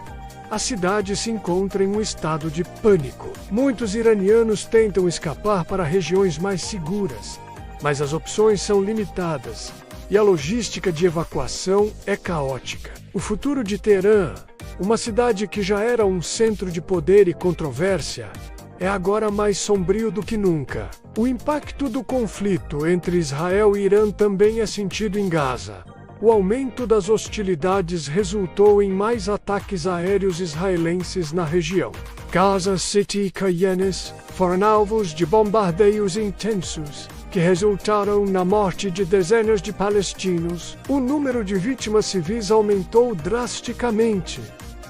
a cidade se encontra em um estado de pânico. Muitos iranianos tentam escapar para regiões mais seguras, mas as opções são limitadas e a logística de evacuação é caótica. O futuro de Teherã, uma cidade que já era um centro de poder e controvérsia, é agora mais sombrio do que nunca. O impacto do conflito entre Israel e Irã também é sentido em Gaza. O aumento das hostilidades resultou em mais ataques aéreos israelenses na região. Gaza City e Canyones foram alvos de bombardeios intensos, que resultaram na morte de dezenas de palestinos. O número de vítimas civis aumentou drasticamente,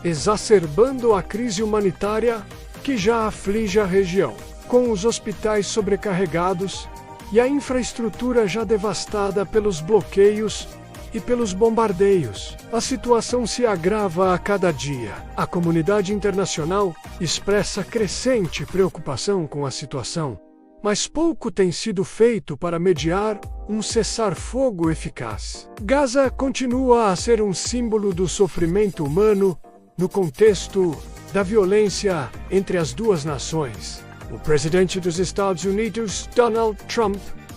exacerbando a crise humanitária que já aflige a região, com os hospitais sobrecarregados e a infraestrutura já devastada pelos bloqueios e pelos bombardeios. A situação se agrava a cada dia. A comunidade internacional expressa crescente preocupação com a situação, mas pouco tem sido feito para mediar um cessar-fogo eficaz. Gaza continua a ser um símbolo do sofrimento humano no contexto da violência entre as duas nações. O presidente dos Estados Unidos, Donald Trump,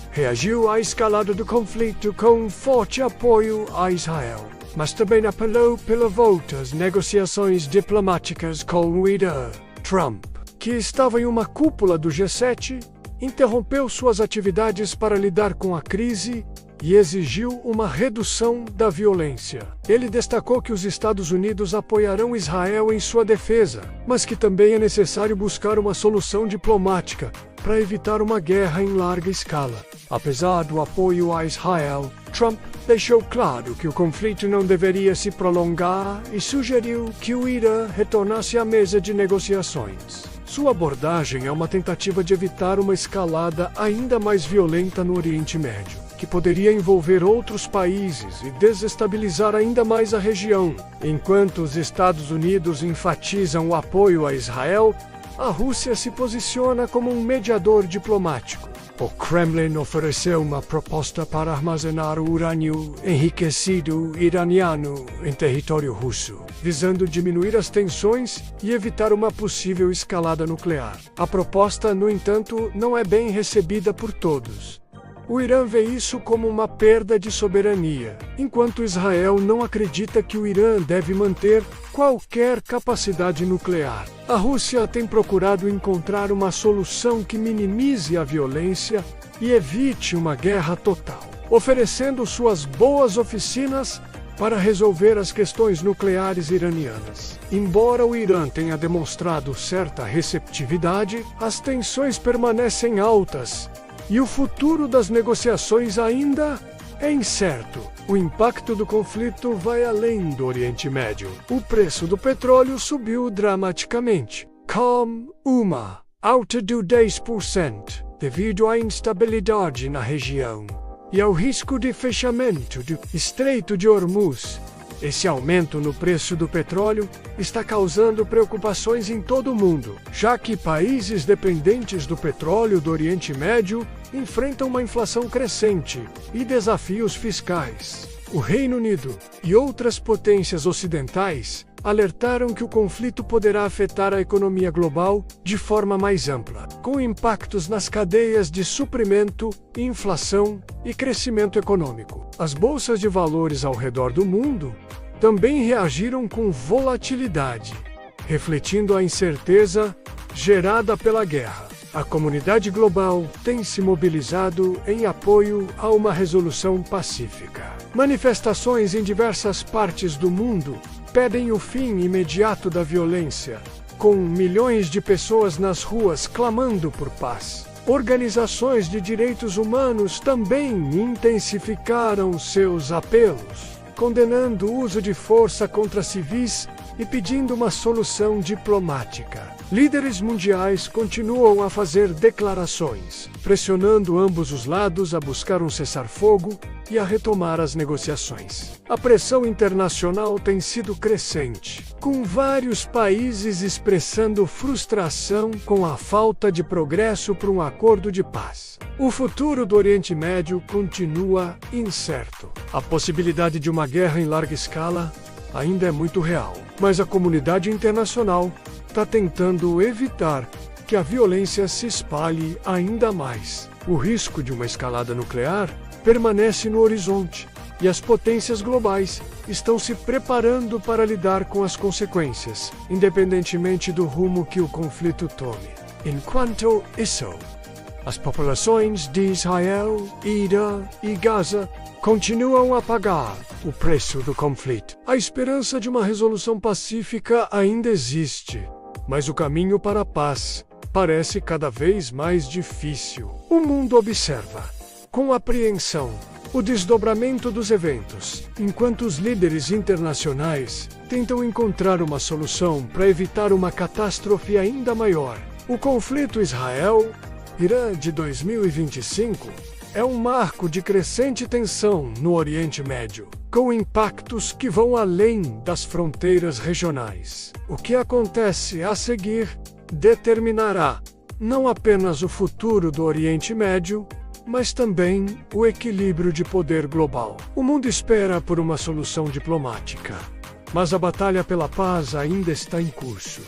reagiu à escalada do conflito com forte apoio a Israel, mas também apelou pela volta às negociações diplomáticas com o Irã. Trump, que estava em uma cúpula do G7, interrompeu suas atividades para lidar com a crise e exigiu uma redução da violência. Ele destacou que os Estados Unidos apoiarão Israel em sua defesa, mas que também é necessário buscar uma solução diplomática para evitar uma guerra em larga escala. Apesar do apoio a Israel, Trump deixou claro que o conflito não deveria se prolongar e sugeriu que o Irã retornasse à mesa de negociações. Sua abordagem é uma tentativa de evitar uma escalada ainda mais violenta no Oriente Médio, que poderia envolver outros países e desestabilizar ainda mais a região. Enquanto os Estados Unidos enfatizam o apoio a Israel, a Rússia se posiciona como um mediador diplomático. O Kremlin ofereceu uma proposta para armazenar o urânio enriquecido iraniano em território russo, visando diminuir as tensões e evitar uma possível escalada nuclear. A proposta, no entanto, não é bem recebida por todos. O Irã vê isso como uma perda de soberania, enquanto Israel não acredita que o Irã deve manter qualquer capacidade nuclear. A Rússia tem procurado encontrar uma solução que minimize a violência e evite uma guerra total, oferecendo suas boas oficinas para resolver as questões nucleares iranianas. Embora o Irã tenha demonstrado certa receptividade, as tensões permanecem altas e o futuro das negociações ainda é incerto. O impacto do conflito vai além do Oriente Médio. O preço do petróleo subiu dramaticamente, com uma alta de 10%, devido à instabilidade na região e ao risco de fechamento do Estreito de Hormuz. Esse aumento no preço do petróleo está causando preocupações em todo o mundo, já que países dependentes do petróleo do Oriente Médio enfrentam uma inflação crescente e desafios fiscais. O Reino Unido e outras potências ocidentais alertaram que o conflito poderá afetar a economia global de forma mais ampla, com impactos nas cadeias de suprimento, inflação e crescimento econômico. As bolsas de valores ao redor do mundo também reagiram com volatilidade, refletindo a incerteza gerada pela guerra. A comunidade global tem se mobilizado em apoio a uma resolução pacífica. Manifestações em diversas partes do mundo pedem o fim imediato da violência, com milhões de pessoas nas ruas clamando por paz. Organizações de direitos humanos também intensificaram seus apelos, condenando o uso de força contra civis e pedindo uma solução diplomática. Líderes mundiais continuam a fazer declarações, pressionando ambos os lados a buscar um cessar-fogo e a retomar as negociações. A pressão internacional tem sido crescente, com vários países expressando frustração com a falta de progresso para um acordo de paz. O futuro do Oriente Médio continua incerto. A possibilidade de uma guerra em larga escala ainda é muito real, mas a comunidade internacional está tentando evitar que a violência se espalhe ainda mais. O risco de uma escalada nuclear permanece no horizonte e as potências globais estão se preparando para lidar com as consequências, independentemente do rumo que o conflito tome. Enquanto isso, as populações de Israel, Irã e Gaza continuam a pagar o preço do conflito. A esperança de uma resolução pacífica ainda existe, mas o caminho para a paz parece cada vez mais difícil. O mundo observa, com apreensão, o desdobramento dos eventos, enquanto os líderes internacionais tentam encontrar uma solução para evitar uma catástrofe ainda maior. O conflito Israel-Irã de 2025 é um marco de crescente tensão no Oriente Médio, com impactos que vão além das fronteiras regionais. O que acontece a seguir determinará não apenas o futuro do Oriente Médio, mas também o equilíbrio de poder global. O mundo espera por uma solução diplomática, mas a batalha pela paz ainda está em curso.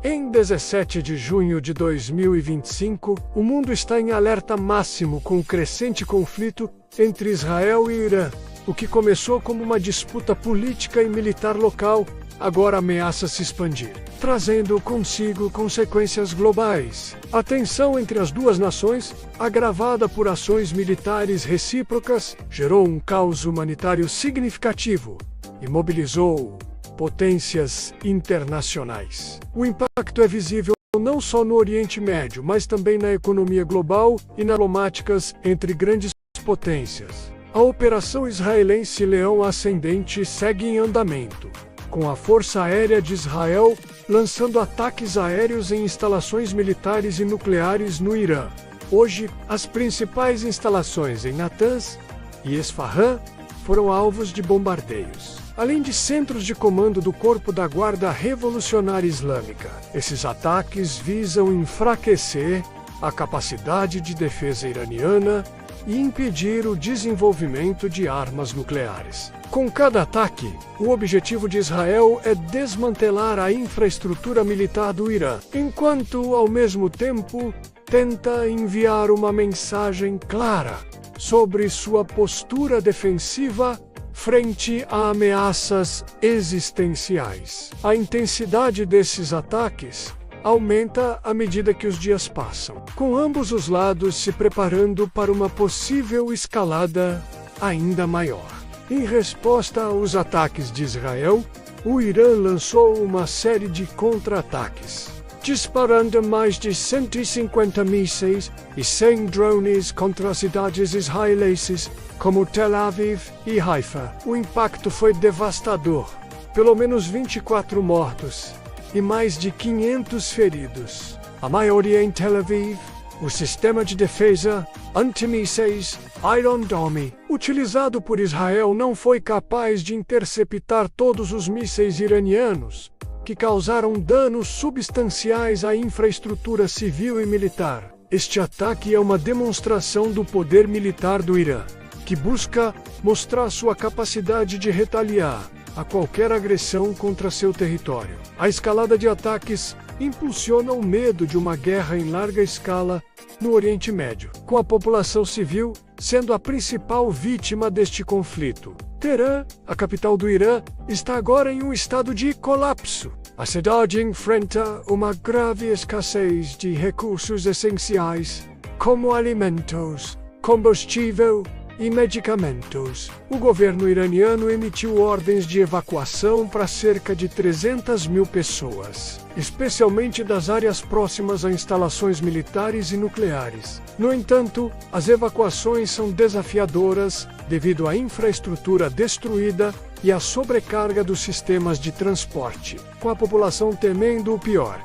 Em 17 de junho de 2025, o mundo está em alerta máximo com o crescente conflito entre Israel e Irã. O que começou como uma disputa política e militar local, agora ameaça se expandir, trazendo consigo consequências globais. A tensão entre as duas nações, agravada por ações militares recíprocas, gerou um caos humanitário significativo e mobilizou potências internacionais. O impacto é visível não só no Oriente Médio, mas também na economia global e nas diplomáticas entre grandes potências. A operação israelense Leão Ascendente segue em andamento, com a Força Aérea de Israel lançando ataques aéreos em instalações militares e nucleares no Irã. Hoje, as principais instalações em Natanz e Esfahan foram alvos de bombardeios, além de centros de comando do Corpo da Guarda Revolucionária Islâmica. Esses ataques visam enfraquecer a capacidade de defesa iraniana e impedir o desenvolvimento de armas nucleares. Com cada ataque, o objetivo de Israel é desmantelar a infraestrutura militar do Irã, enquanto, ao mesmo tempo, tenta enviar uma mensagem clara sobre sua postura defensiva frente a ameaças existenciais. A intensidade desses ataques aumenta à medida que os dias passam, com ambos os lados se preparando para uma possível escalada ainda maior. Em resposta aos ataques de Israel, o Irã lançou uma série de contra-ataques, disparando mais de 150 mísseis e 100 drones contra as cidades israelenses, como Tel Aviv e Haifa. O impacto foi devastador, pelo menos 24 mortos e mais de 500 feridos. A maioria em Tel Aviv. O sistema de defesa antimísseis Iron Dome, utilizado por Israel, não foi capaz de interceptar todos os mísseis iranianos, que causaram danos substanciais à infraestrutura civil e militar. Este ataque é uma demonstração do poder militar do Irã, que busca mostrar sua capacidade de retaliar a qualquer agressão contra seu território. A escalada de ataques impulsiona o medo de uma guerra em larga escala no Oriente Médio, com a população civil sendo a principal vítima deste conflito. Teherã, a capital do Irã, está agora em um estado de colapso. A cidade enfrenta uma grave escassez de recursos essenciais, como alimentos, combustível e medicamentos. O governo iraniano emitiu ordens de evacuação para cerca de 300 mil pessoas, especialmente das áreas próximas a instalações militares e nucleares. No entanto, as evacuações são desafiadoras devido à infraestrutura destruída e à sobrecarga dos sistemas de transporte, com a população temendo o pior.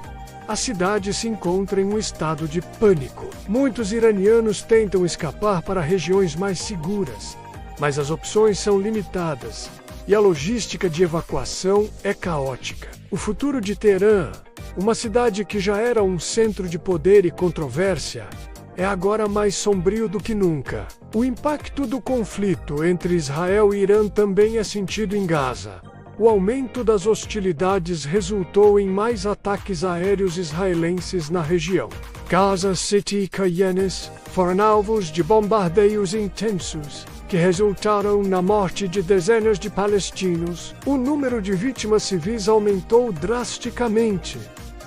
A cidade se encontra em um estado de pânico. Muitos iranianos tentam escapar para regiões mais seguras, mas as opções são limitadas e a logística de evacuação é caótica. O futuro de Teherã, uma cidade que já era um centro de poder e controvérsia, é agora mais sombrio do que nunca. O impacto do conflito entre Israel e Irã também é sentido em Gaza. O aumento das hostilidades resultou em mais ataques aéreos israelenses na região. Gaza City e Canyones foram alvos de bombardeios intensos, que resultaram na morte de dezenas de palestinos. O número de vítimas civis aumentou drasticamente,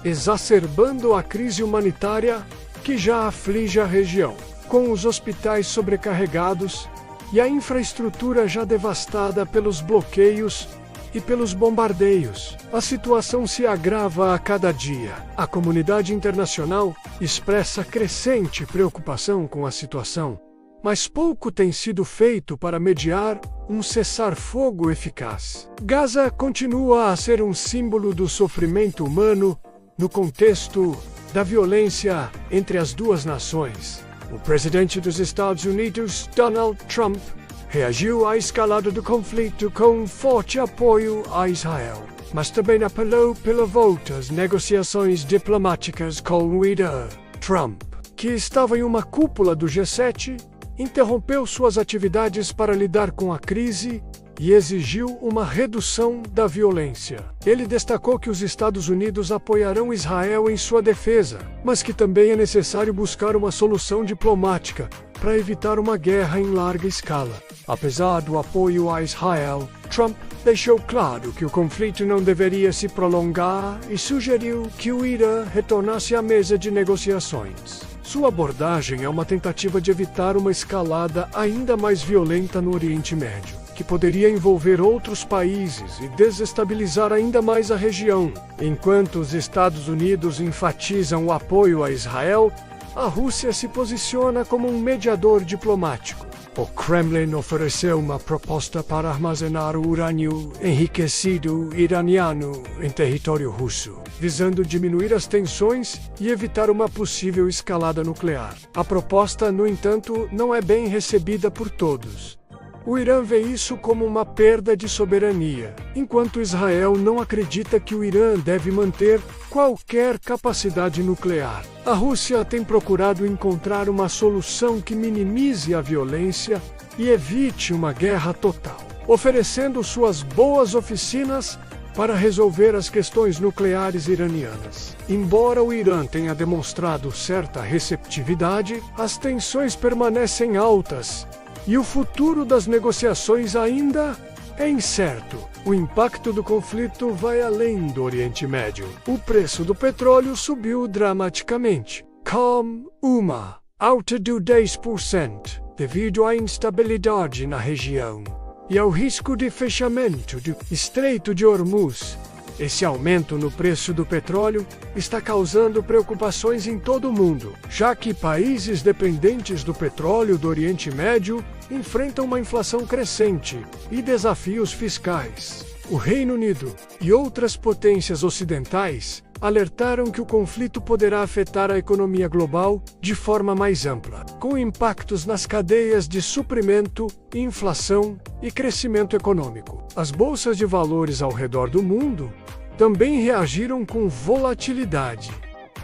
exacerbando a crise humanitária que já aflige a região, com os hospitais sobrecarregados e a infraestrutura já devastada pelos bloqueios e pelos bombardeios. A situação se agrava a cada dia. A comunidade internacional expressa crescente preocupação com a situação, mas pouco tem sido feito para mediar um cessar-fogo eficaz. Gaza continua a ser um símbolo do sofrimento humano no contexto da violência entre as duas nações. O presidente dos Estados Unidos, Donald Trump, reagiu à escalada do conflito com forte apoio a Israel, mas também apelou pela volta às negociações diplomáticas com o Irã. Trump, que estava em uma cúpula do G7, interrompeu suas atividades para lidar com a crise e exigiu uma redução da violência. Ele destacou que os Estados Unidos apoiarão Israel em sua defesa, mas que também é necessário buscar uma solução diplomática para evitar uma guerra em larga escala. Apesar do apoio a Israel, Trump deixou claro que o conflito não deveria se prolongar e sugeriu que o Irã retornasse à mesa de negociações. Sua abordagem é uma tentativa de evitar uma escalada ainda mais violenta no Oriente Médio, que poderia envolver outros países e desestabilizar ainda mais a região. Enquanto os Estados Unidos enfatizam o apoio a Israel, a Rússia se posiciona como um mediador diplomático. O Kremlin ofereceu uma proposta para armazenar o urânio enriquecido iraniano em território russo, visando diminuir as tensões e evitar uma possível escalada nuclear. A proposta, no entanto, não é bem recebida por todos. O Irã vê isso como uma perda de soberania, enquanto Israel não acredita que o Irã deve manter qualquer capacidade nuclear. A Rússia tem procurado encontrar uma solução que minimize a violência e evite uma guerra total, oferecendo suas boas oficinas para resolver as questões nucleares iranianas. Embora o Irã tenha demonstrado certa receptividade, as tensões permanecem altas e o futuro das negociações ainda é incerto. O impacto do conflito vai além do Oriente Médio. O preço do petróleo subiu dramaticamente, com uma alta de 10%, devido à instabilidade na região e ao risco de fechamento do Estreito de Hormuz. Esse aumento no preço do petróleo está causando preocupações em todo o mundo, já que países dependentes do petróleo do Oriente Médio enfrentam uma inflação crescente e desafios fiscais. O Reino Unido e outras potências ocidentais alertaram que o conflito poderá afetar a economia global de forma mais ampla, com impactos nas cadeias de suprimento, inflação e crescimento econômico. As bolsas de valores ao redor do mundo também reagiram com volatilidade,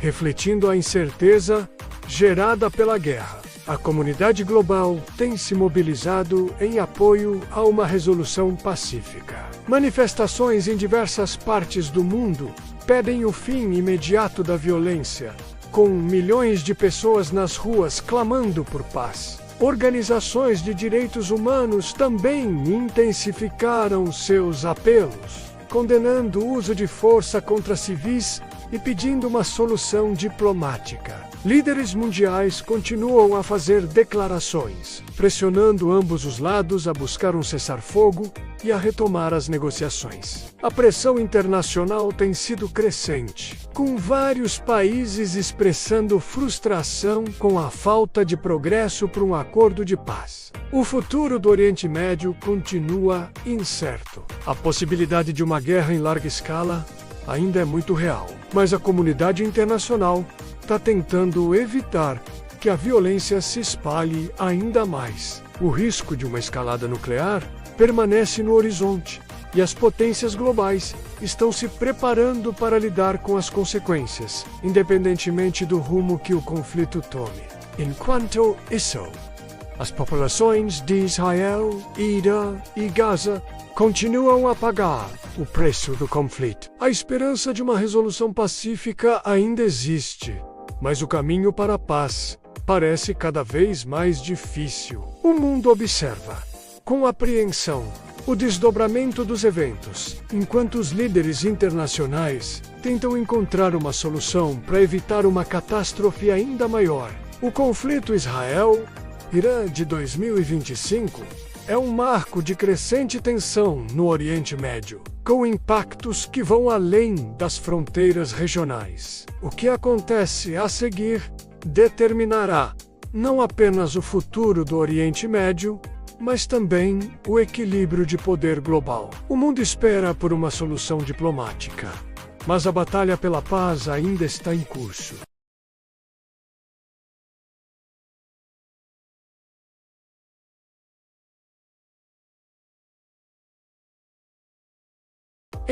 refletindo a incerteza gerada pela guerra. A comunidade global tem se mobilizado em apoio a uma resolução pacífica. Manifestações em diversas partes do mundo pedem o fim imediato da violência, com milhões de pessoas nas ruas clamando por paz. Organizações de direitos humanos também intensificaram seus apelos, condenando o uso de força contra civis e pedindo uma solução diplomática. Líderes mundiais continuam a fazer declarações, pressionando ambos os lados a buscar um cessar-fogo e a retomar as negociações. A pressão internacional tem sido crescente, com vários países expressando frustração com a falta de progresso para um acordo de paz. O futuro do Oriente Médio continua incerto. A possibilidade de uma guerra em larga escala ainda é muito real, mas a comunidade internacional está tentando evitar que a violência se espalhe ainda mais. O risco de uma escalada nuclear permanece no horizonte e as potências globais estão se preparando para lidar com as consequências, independentemente do rumo que o conflito tome. Enquanto isso, as populações de Israel, Irã e Gaza continuam a pagar o preço do conflito. A esperança de uma resolução pacífica ainda existe, mas o caminho para a paz parece cada vez mais difícil. O mundo observa, com apreensão, o desdobramento dos eventos, enquanto os líderes internacionais tentam encontrar uma solução para evitar uma catástrofe ainda maior. O conflito Israel-Irã de 2025 é um marco de crescente tensão no Oriente Médio, com impactos que vão além das fronteiras regionais. O que acontece a seguir determinará não apenas o futuro do Oriente Médio, mas também o equilíbrio de poder global. O mundo espera por uma solução diplomática, mas a batalha pela paz ainda está em curso.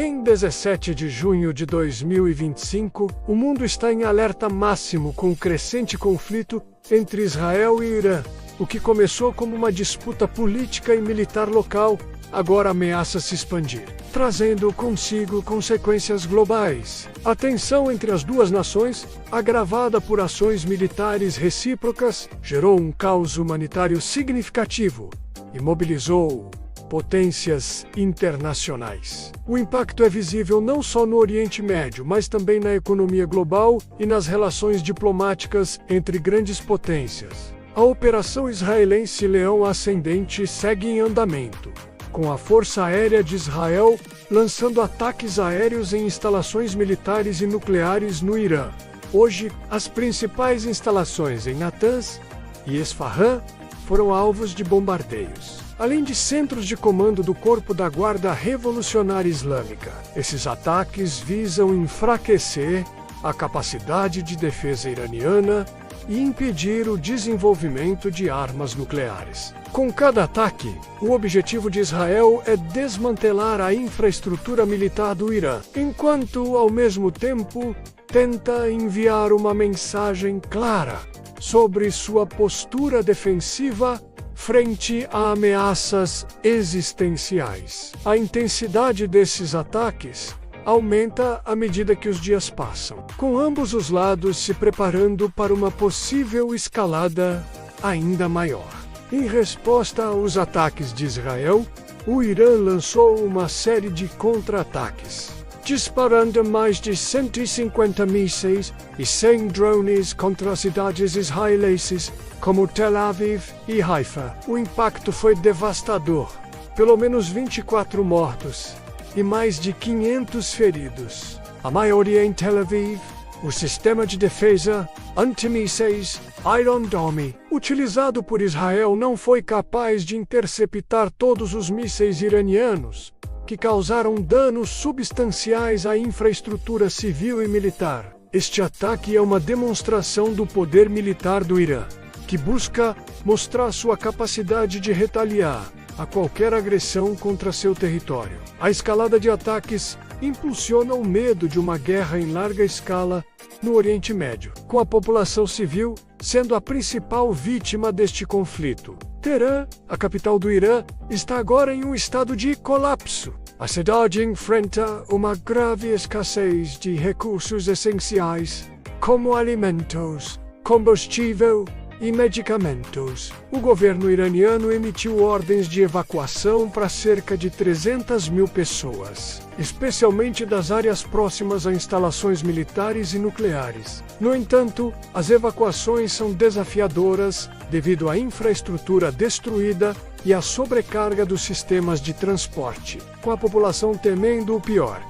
Em 17 de junho de 2025, o mundo está em alerta máximo com o crescente conflito entre Israel e Irã. O que começou como uma disputa política e militar local, agora ameaça se expandir, trazendo consigo consequências globais. A tensão entre as duas nações, agravada por ações militares recíprocas, gerou um caos humanitário significativo e mobilizou potências internacionais. O impacto é visível não só no Oriente Médio, mas também na economia global e nas relações diplomáticas entre grandes potências. A operação israelense Leão Ascendente segue em andamento, com a Força Aérea de Israel lançando ataques aéreos em instalações militares e nucleares no Irã. Hoje, as principais instalações em Natanz e Esfahan foram alvos de bombardeios, além de centros de comando do Corpo da Guarda Revolucionária Islâmica. Esses ataques visam enfraquecer a capacidade de defesa iraniana e impedir o desenvolvimento de armas nucleares. Com cada ataque, o objetivo de Israel é desmantelar a infraestrutura militar do Irã, enquanto, ao mesmo tempo, tenta enviar uma mensagem clara sobre sua postura defensiva frente a ameaças existenciais. A intensidade desses ataques aumenta à medida que os dias passam, com ambos os lados se preparando para uma possível escalada ainda maior. Em resposta aos ataques de Israel, o Irã lançou uma série de contra-ataques, disparando mais de 150 mísseis e 100 drones contra cidades israelenses como Tel Aviv e Haifa. O impacto foi devastador, pelo menos 24 mortos e mais de 500 feridos. A maioria em Tel Aviv. O sistema de defesa antimísseis Iron Dome, utilizado por Israel, não foi capaz de interceptar todos os mísseis iranianos, que causaram danos substanciais à infraestrutura civil e militar. Este ataque é uma demonstração do poder militar do Irã, que busca mostrar sua capacidade de retaliar a qualquer agressão contra seu território. A escalada de ataques impulsiona o medo de uma guerra em larga escala no Oriente Médio, com a população civil sendo a principal vítima deste conflito. Teherã, a capital do Irã, está agora em um estado de colapso. A cidade enfrenta uma grave escassez de recursos essenciais, como alimentos, combustível e medicamentos. O governo iraniano emitiu ordens de evacuação para cerca de 300 mil pessoas, especialmente das áreas próximas a instalações militares e nucleares. No entanto, as evacuações são desafiadoras devido à infraestrutura destruída e à sobrecarga dos sistemas de transporte, com a população temendo o pior.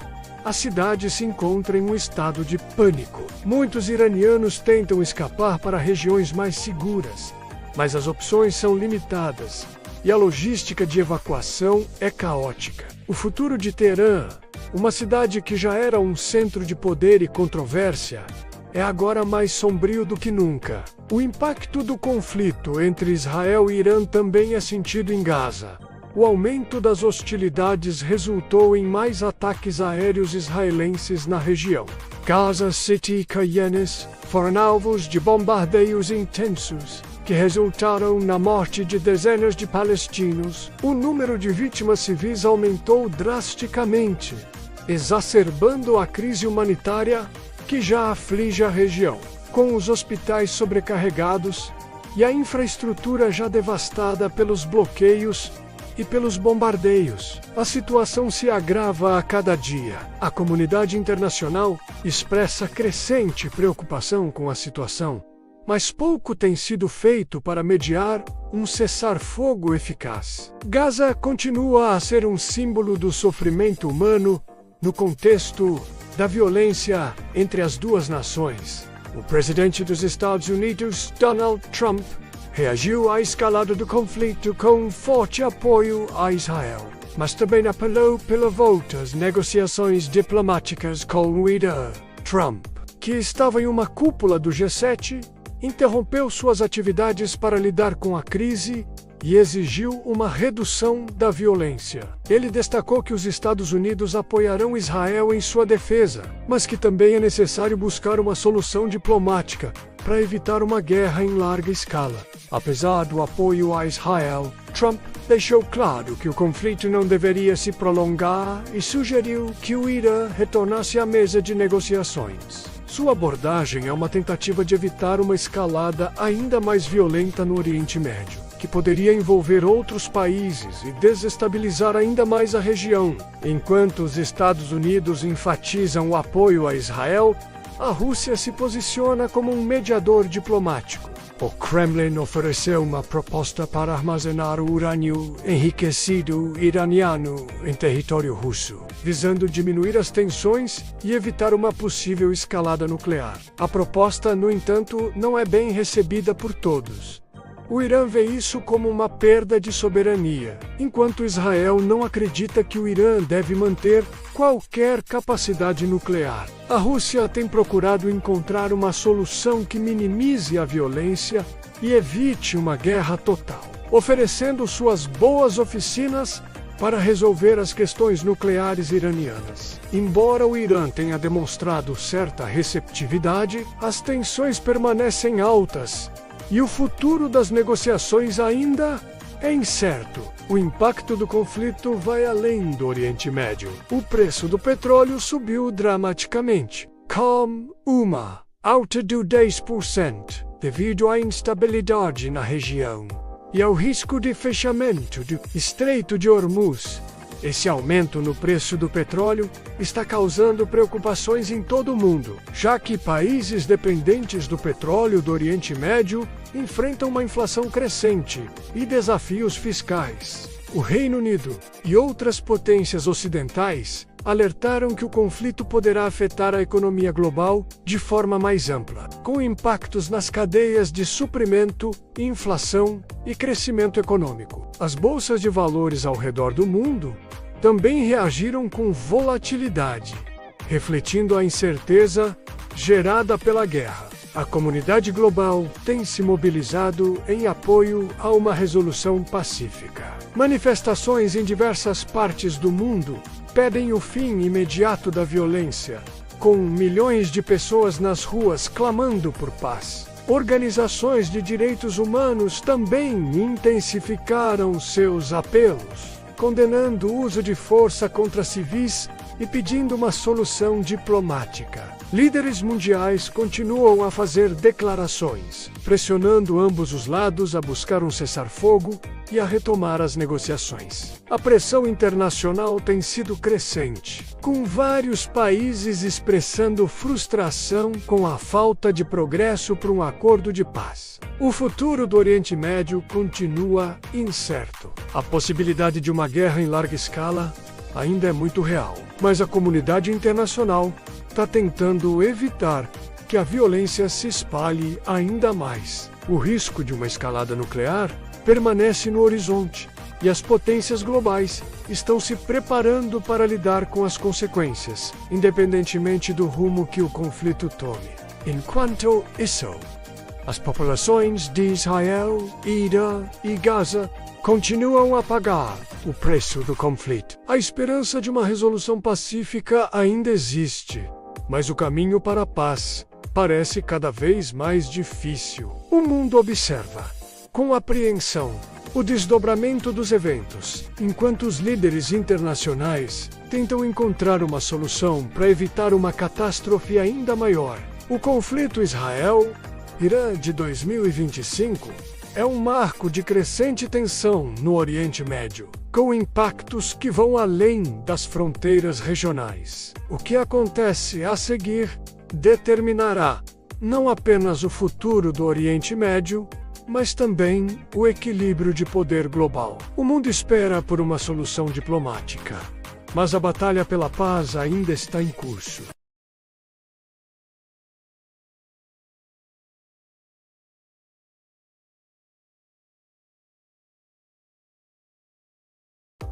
A cidade se encontra em um estado de pânico. Muitos iranianos tentam escapar para regiões mais seguras, mas as opções são limitadas e a logística de evacuação é caótica. O futuro de Teherã, uma cidade que já era um centro de poder e controvérsia, é agora mais sombrio do que nunca. O impacto do conflito entre Israel e Irã também é sentido em Gaza. O aumento das hostilidades resultou em mais ataques aéreos israelenses na região. Gaza City e Canyones foram alvos de bombardeios intensos, que resultaram na morte de dezenas de palestinos. O número de vítimas civis aumentou drasticamente, exacerbando a crise humanitária que já aflige a região, com os hospitais sobrecarregados e a infraestrutura já devastada pelos bloqueios e pelos bombardeios. A situação se agrava a cada dia. A comunidade internacional expressa crescente preocupação com a situação, mas pouco tem sido feito para mediar um cessar-fogo eficaz. Gaza continua a ser um símbolo do sofrimento humano no contexto da violência entre as duas nações. O presidente dos Estados Unidos, Donald Trump, reagiu à escalada do conflito com forte apoio a Israel, mas também apelou pela volta às negociações diplomáticas com o Irã. Trump, que estava em uma cúpula do G7, interrompeu suas atividades para lidar com a crise e exigiu uma redução da violência. Ele destacou que os Estados Unidos apoiarão Israel em sua defesa, mas que também é necessário buscar uma solução diplomática para evitar uma guerra em larga escala. Apesar do apoio a Israel, Trump deixou claro que o conflito não deveria se prolongar e sugeriu que o Irã retornasse à mesa de negociações. Sua abordagem é uma tentativa de evitar uma escalada ainda mais violenta no Oriente Médio, que poderia envolver outros países e desestabilizar ainda mais a região. Enquanto os Estados Unidos enfatizam o apoio a Israel, a Rússia se posiciona como um mediador diplomático. O Kremlin ofereceu uma proposta para armazenar o urânio enriquecido iraniano em território russo, visando diminuir as tensões e evitar uma possível escalada nuclear. A proposta, no entanto, não é bem recebida por todos. O Irã vê isso como uma perda de soberania, enquanto Israel não acredita que o Irã deve manter qualquer capacidade nuclear. A Rússia tem procurado encontrar uma solução que minimize a violência e evite uma guerra total, oferecendo suas boas oficinas para resolver as questões nucleares iranianas. Embora o Irã tenha demonstrado certa receptividade, as tensões permanecem altas e o futuro das negociações ainda é incerto. O impacto do conflito vai além do Oriente Médio. O preço do petróleo subiu dramaticamente, com uma alta de 10%, devido à instabilidade na região e ao risco de fechamento do Estreito de Hormuz. Esse aumento no preço do petróleo está causando preocupações em todo o mundo, já que países dependentes do petróleo do Oriente Médio enfrentam uma inflação crescente e desafios fiscais. O Reino Unido e outras potências ocidentais alertaram que o conflito poderá afetar a economia global de forma mais ampla, com impactos nas cadeias de suprimento, inflação e crescimento econômico. As bolsas de valores ao redor do mundo também reagiram com volatilidade, refletindo a incerteza gerada pela guerra. A comunidade global tem se mobilizado em apoio a uma resolução pacífica. Manifestações em diversas partes do mundo pedem o fim imediato da violência, com milhões de pessoas nas ruas clamando por paz. Organizações de direitos humanos também intensificaram seus apelos, condenando o uso de força contra civis e pedindo uma solução diplomática. Líderes mundiais continuam a fazer declarações, pressionando ambos os lados a buscar um cessar-fogo e a retomar as negociações. A pressão internacional tem sido crescente, com vários países expressando frustração com a falta de progresso para um acordo de paz. O futuro do Oriente Médio continua incerto. A possibilidade de uma guerra em larga escala ainda é muito real, mas a comunidade internacional está tentando evitar que a violência se espalhe ainda mais. O risco de uma escalada nuclear permanece no horizonte e as potências globais estão se preparando para lidar com as consequências, independentemente do rumo que o conflito tome. Enquanto isso, as populações de Israel, Irã e Gaza continuam a pagar o preço do conflito. A esperança de uma resolução pacífica ainda existe, mas o caminho para a paz parece cada vez mais difícil. O mundo observa com apreensão o desdobramento dos eventos, enquanto os líderes internacionais tentam encontrar uma solução para evitar uma catástrofe ainda maior. O conflito Israel-Irã de 2025 é um marco de crescente tensão no Oriente Médio, com impactos que vão além das fronteiras regionais. O que acontece a seguir determinará não apenas o futuro do Oriente Médio, mas também o equilíbrio de poder global. O mundo espera por uma solução diplomática, mas a batalha pela paz ainda está em curso.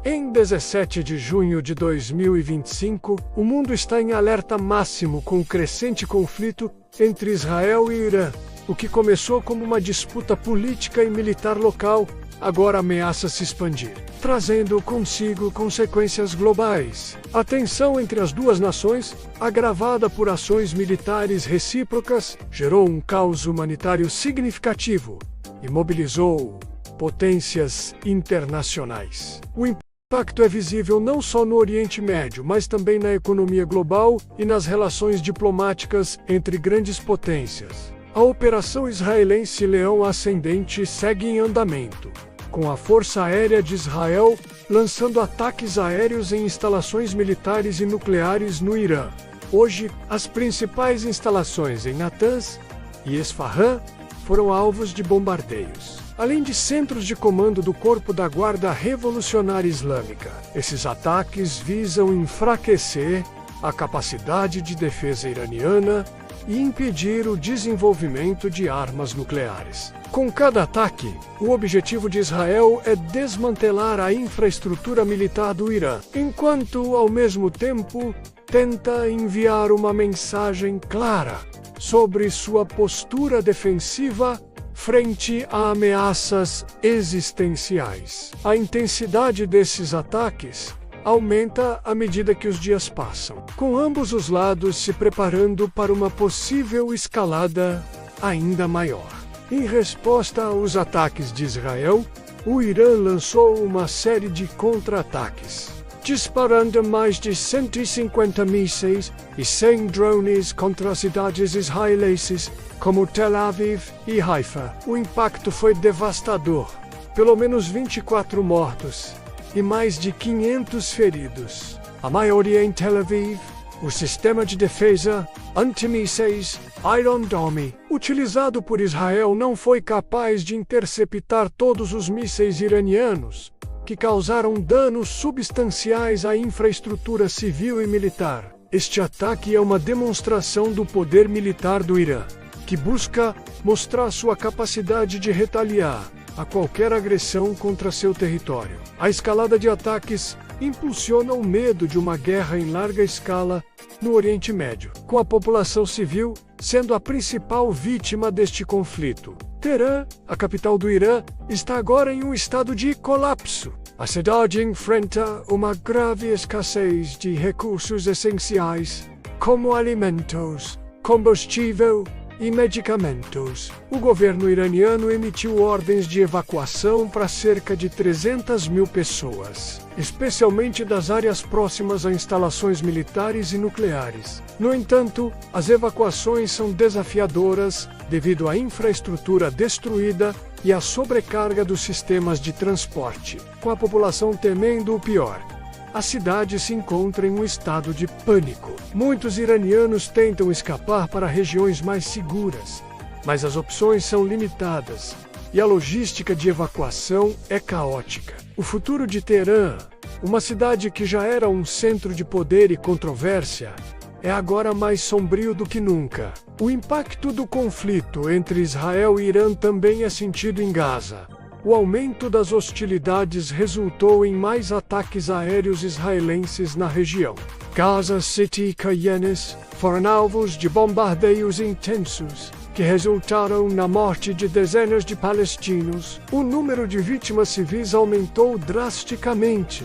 Em 17 de junho de 2025, o mundo está em alerta máximo com o crescente conflito entre Israel e Irã, o que começou como uma disputa política e militar local, agora ameaça se expandir, trazendo consigo consequências globais. A tensão entre as duas nações, agravada por ações militares recíprocas, gerou um caos humanitário significativo e mobilizou potências internacionais. O impacto é visível não só no Oriente Médio, mas também na economia global e nas relações diplomáticas entre grandes potências. A operação israelense Leão Ascendente segue em andamento, com a Força Aérea de Israel lançando ataques aéreos em instalações militares e nucleares no Irã. Hoje, as principais instalações em Natanz e Esfahan foram alvos de bombardeios, além de centros de comando do Corpo da Guarda Revolucionária Islâmica. Esses ataques visam enfraquecer a capacidade de defesa iraniana e impedir o desenvolvimento de armas nucleares. Com cada ataque, o objetivo de Israel é desmantelar a infraestrutura militar do Irã, enquanto, ao mesmo tempo, tenta enviar uma mensagem clara sobre sua postura defensiva frente a ameaças existenciais. A intensidade desses ataques aumenta à medida que os dias passam, com ambos os lados se preparando para uma possível escalada ainda maior. Em resposta aos ataques de Israel, o Irã lançou uma série de contra-ataques, disparando mais de 150 mísseis e 100 drones contra cidades israelenses como Tel Aviv e Haifa. O impacto foi devastador, pelo menos 24 mortos e mais de 500 feridos. A maioria em Tel Aviv. O sistema de defesa antimísseis Iron Dome, utilizado por Israel, não foi capaz de interceptar todos os mísseis iranianos, que causaram danos substanciais à infraestrutura civil e militar. Este ataque é uma demonstração do poder militar do Irã, que busca mostrar sua capacidade de retaliar a qualquer agressão contra seu território. A escalada de ataques impulsiona o medo de uma guerra em larga escala no Oriente Médio, com a população civil sendo a principal vítima deste conflito. Teherã, a capital do Irã, está agora em um estado de colapso. A cidade enfrenta uma grave escassez de recursos essenciais, como alimentos, combustível e medicamentos. O governo iraniano emitiu ordens de evacuação para cerca de 300 mil pessoas, especialmente das áreas próximas a instalações militares e nucleares. No entanto, as evacuações são desafiadoras devido à infraestrutura destruída e à sobrecarga dos sistemas de transporte, com a população temendo o pior. A cidade se encontra em um estado de pânico. Muitos iranianos tentam escapar para regiões mais seguras, mas as opções são limitadas e a logística de evacuação é caótica. O futuro de Teherã, uma cidade que já era um centro de poder e controvérsia, é agora mais sombrio do que nunca. O impacto do conflito entre Israel e Irã também é sentido em Gaza. O aumento das hostilidades resultou em mais ataques aéreos israelenses na região. Gaza City e Canyones foram alvos de bombardeios intensos, que resultaram na morte de dezenas de palestinos. O número de vítimas civis aumentou drasticamente,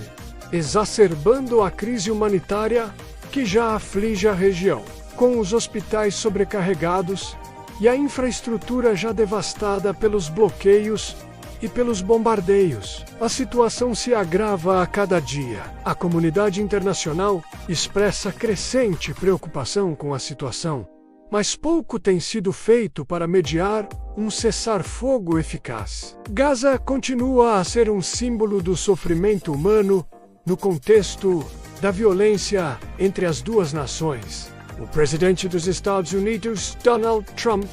exacerbando a crise humanitária que já aflige a região, com os hospitais sobrecarregados e a infraestrutura já devastada pelos bloqueios e pelos bombardeios. A situação se agrava a cada dia. A comunidade internacional expressa crescente preocupação com a situação, mas pouco tem sido feito para mediar um cessar-fogo eficaz. Gaza continua a ser um símbolo do sofrimento humano no contexto da violência entre as duas nações. O presidente dos Estados Unidos, Donald Trump,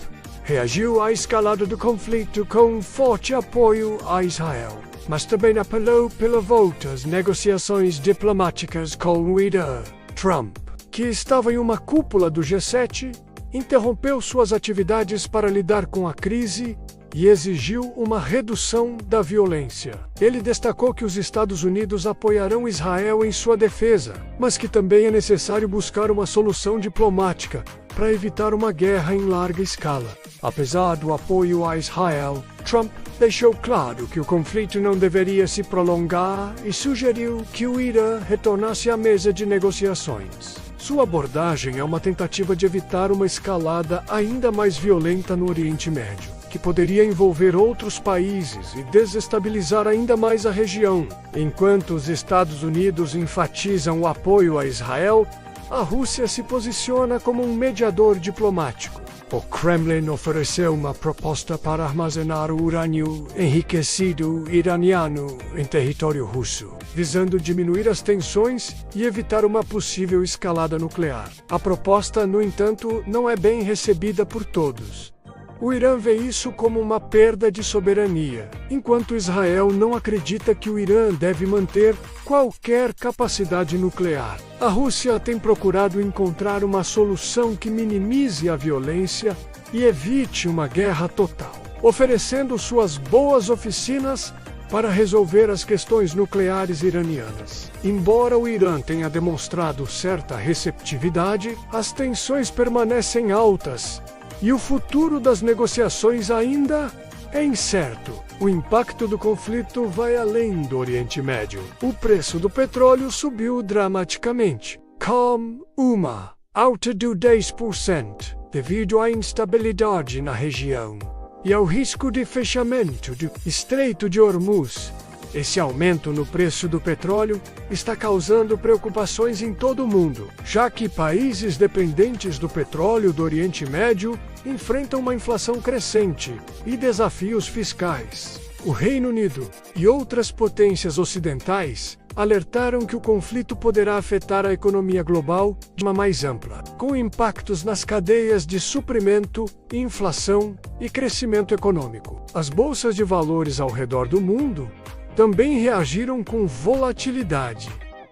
reagiu à escalada do conflito com forte apoio a Israel, mas também apelou pela volta às negociações diplomáticas com o Irã. Trump, que estava em uma cúpula do G7, interrompeu suas atividades para lidar com a crise e exigiu uma redução da violência. Ele destacou que os Estados Unidos apoiarão Israel em sua defesa, mas que também é necessário buscar uma solução diplomática para evitar uma guerra em larga escala. Apesar do apoio a Israel, Trump deixou claro que o conflito não deveria se prolongar e sugeriu que o Irã retornasse à mesa de negociações. Sua abordagem é uma tentativa de evitar uma escalada ainda mais violenta no Oriente Médio, que poderia envolver outros países e desestabilizar ainda mais a região. Enquanto os Estados Unidos enfatizam o apoio a Israel, a Rússia se posiciona como um mediador diplomático. O Kremlin ofereceu uma proposta para armazenar o urânio enriquecido iraniano em território russo, visando diminuir as tensões e evitar uma possível escalada nuclear. A proposta, no entanto, não é bem recebida por todos. O Irã vê isso como uma perda de soberania, enquanto Israel não acredita que o Irã deve manter qualquer capacidade nuclear. A Rússia tem procurado encontrar uma solução que minimize a violência e evite uma guerra total, oferecendo suas boas oficinas para resolver as questões nucleares iranianas. Embora o Irã tenha demonstrado certa receptividade, as tensões permanecem altas e o futuro das negociações ainda é incerto. O impacto do conflito vai além do Oriente Médio. O preço do petróleo subiu dramaticamente, com uma alta de 10%, devido à instabilidade na região e ao risco de fechamento do Estreito de Hormuz. Esse aumento no preço do petróleo está causando preocupações em todo o mundo, já que países dependentes do petróleo do Oriente Médio enfrentam uma inflação crescente e desafios fiscais. O Reino Unido e outras potências ocidentais alertaram que o conflito poderá afetar a economia global de uma mais ampla, com impactos nas cadeias de suprimento, inflação e crescimento econômico. As bolsas de valores ao redor do mundo também reagiram com volatilidade,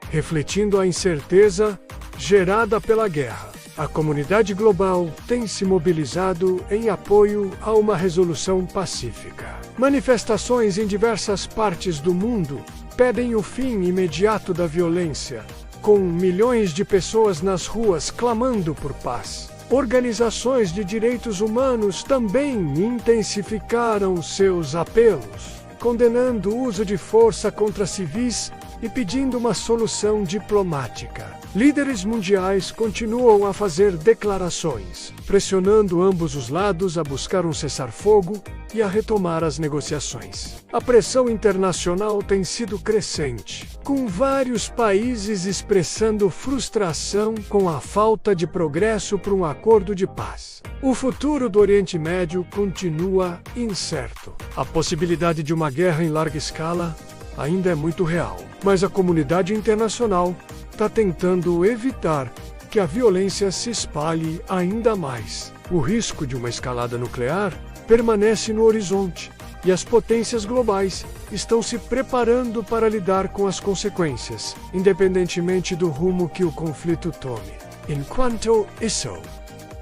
refletindo a incerteza gerada pela guerra. A comunidade global tem se mobilizado em apoio a uma resolução pacífica. Manifestações em diversas partes do mundo pedem o fim imediato da violência, com milhões de pessoas nas ruas clamando por paz. Organizações de direitos humanos também intensificaram seus apelos, condenando o uso de força contra civis e pedindo uma solução diplomática. Líderes mundiais continuam a fazer declarações, pressionando ambos os lados a buscar um cessar-fogo e a retomar as negociações. A pressão internacional tem sido crescente, com vários países expressando frustração com a falta de progresso para um acordo de paz. O futuro do Oriente Médio continua incerto. A possibilidade de uma guerra em larga escala ainda é muito real, mas a comunidade internacional está tentando evitar que a violência se espalhe ainda mais. O risco de uma escalada nuclear permanece no horizonte e as potências globais estão se preparando para lidar com as consequências, independentemente do rumo que o conflito tome. Enquanto isso,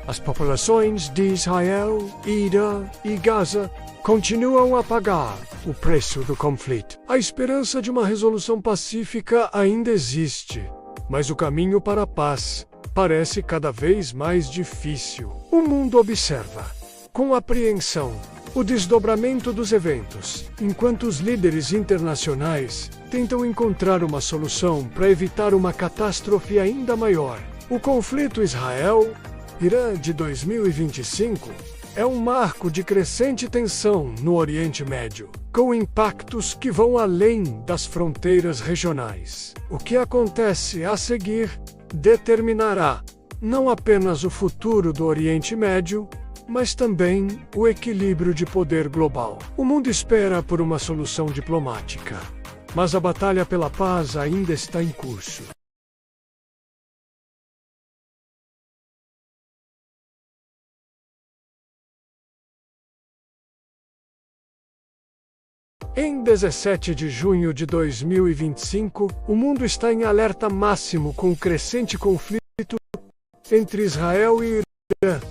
as populações de Israel, Irã e Gaza continuam a pagar o preço do conflito. A esperança de uma resolução pacífica ainda existe, mas o caminho para a paz parece cada vez mais difícil. O mundo observa, com apreensão, o desdobramento dos eventos, enquanto os líderes internacionais tentam encontrar uma solução para evitar uma catástrofe ainda maior. O conflito Israel-Irã de 2025 é um marco de crescente tensão no Oriente Médio, com impactos que vão além das fronteiras regionais. O que acontece a seguir determinará não apenas o futuro do Oriente Médio, mas também o equilíbrio de poder global. O mundo espera por uma solução diplomática, mas a batalha pela paz ainda está em curso. Em 17 de junho de 2025, o mundo está em alerta máximo com o crescente conflito entre Israel e Irã.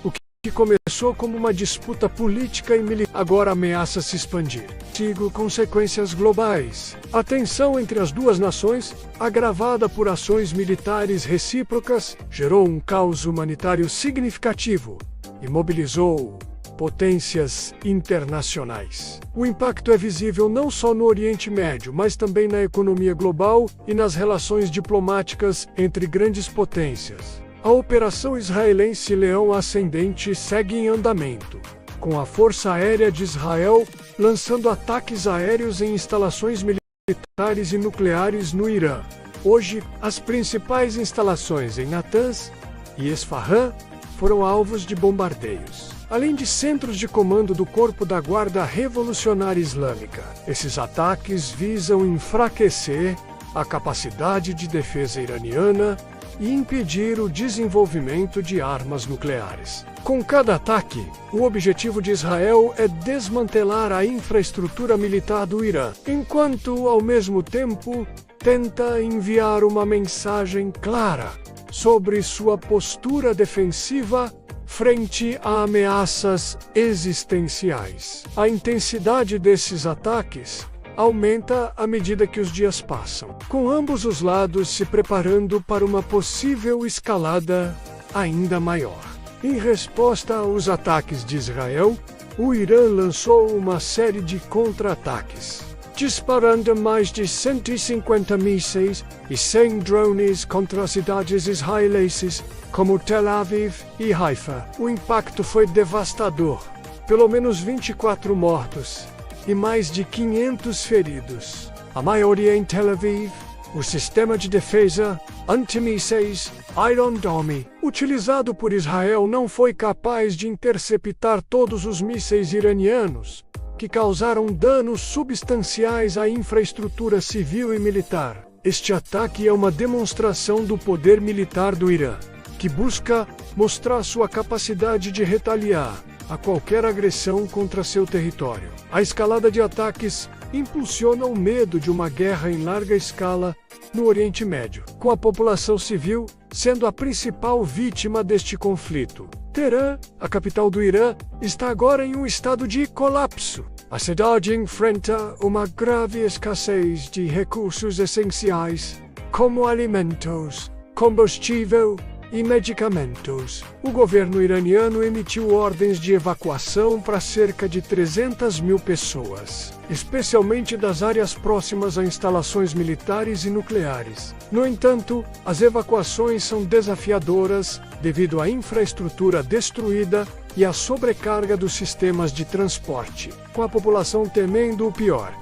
O que começou como uma disputa política e militar agora ameaça se expandir. Sigo consequências globais. A tensão entre as duas nações, agravada por ações militares recíprocas, gerou um caos humanitário significativo e mobilizou potências internacionais. O impacto é visível não só no Oriente Médio, mas também na economia global e nas relações diplomáticas entre grandes potências. A operação israelense Leão Ascendente segue em andamento, com a Força Aérea de Israel lançando ataques aéreos em instalações militares e nucleares no Irã. Hoje, as principais instalações em Natanz e Esfahan foram alvos de bombardeios, além de centros de comando do Corpo da Guarda Revolucionária Islâmica. Esses ataques visam enfraquecer a capacidade de defesa iraniana e impedir o desenvolvimento de armas nucleares. Com cada ataque, o objetivo de Israel é desmantelar a infraestrutura militar do Irã, enquanto, ao mesmo tempo, tenta enviar uma mensagem clara sobre sua postura defensiva frente a ameaças existenciais. A intensidade desses ataques aumenta à medida que os dias passam, com ambos os lados se preparando para uma possível escalada ainda maior. Em resposta aos ataques de Israel, o Irã lançou uma série de contra-ataques, disparando mais de 150 mísseis e 100 drones contra cidades israelenses como Tel Aviv e Haifa. O impacto foi devastador, pelo menos 24 mortos e mais de 500 feridos. A maioria em Tel Aviv. O sistema de defesa antimísseis Iron Dome, utilizado por Israel, não foi capaz de interceptar todos os mísseis iranianos, que causaram danos substanciais à infraestrutura civil e militar. Este ataque é uma demonstração do poder militar do Irã, que busca mostrar sua capacidade de retaliar a qualquer agressão contra seu território. A escalada de ataques impulsiona o medo de uma guerra em larga escala no Oriente Médio, com a população civil sendo a principal vítima deste conflito. Teherã, a capital do Irã, está agora em um estado de colapso. A cidade enfrenta uma grave escassez de recursos essenciais, como alimentos, combustível e medicamentos. O governo iraniano emitiu ordens de evacuação para cerca de 300 mil pessoas, especialmente das áreas próximas a instalações militares e nucleares. No entanto, as evacuações são desafiadoras devido à infraestrutura destruída e à sobrecarga dos sistemas de transporte. Com a população temendo o pior,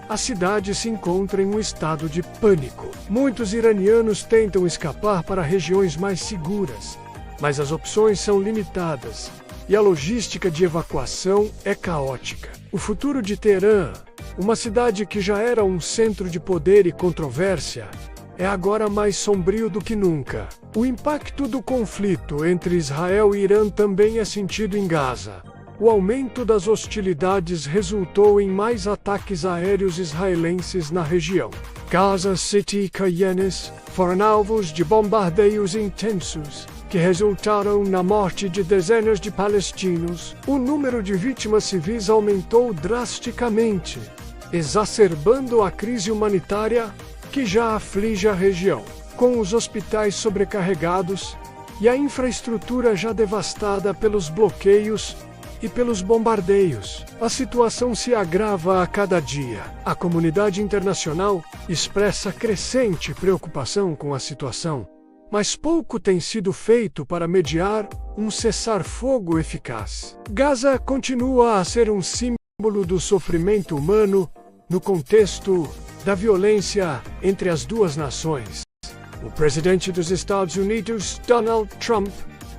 a cidade se encontra em um estado de pânico. Muitos iranianos tentam escapar para regiões mais seguras, mas as opções são limitadas e a logística de evacuação é caótica. O futuro de Teherã, uma cidade que já era um centro de poder e controvérsia, é agora mais sombrio do que nunca. O impacto do conflito entre Israel e Irã também é sentido em Gaza. O aumento das hostilidades resultou em mais ataques aéreos israelenses na região. Gaza City e Cannes foram alvos de bombardeios intensos, que resultaram na morte de dezenas de palestinos. O número de vítimas civis aumentou drasticamente, exacerbando a crise humanitária que já aflige a região, com os hospitais sobrecarregados e a infraestrutura já devastada pelos bloqueios e pelos bombardeios. A situação se agrava a cada dia. A comunidade internacional expressa crescente preocupação com a situação, mas pouco tem sido feito para mediar um cessar-fogo eficaz. Gaza continua a ser um símbolo do sofrimento humano no contexto da violência entre as duas nações. O presidente dos Estados Unidos, Donald Trump,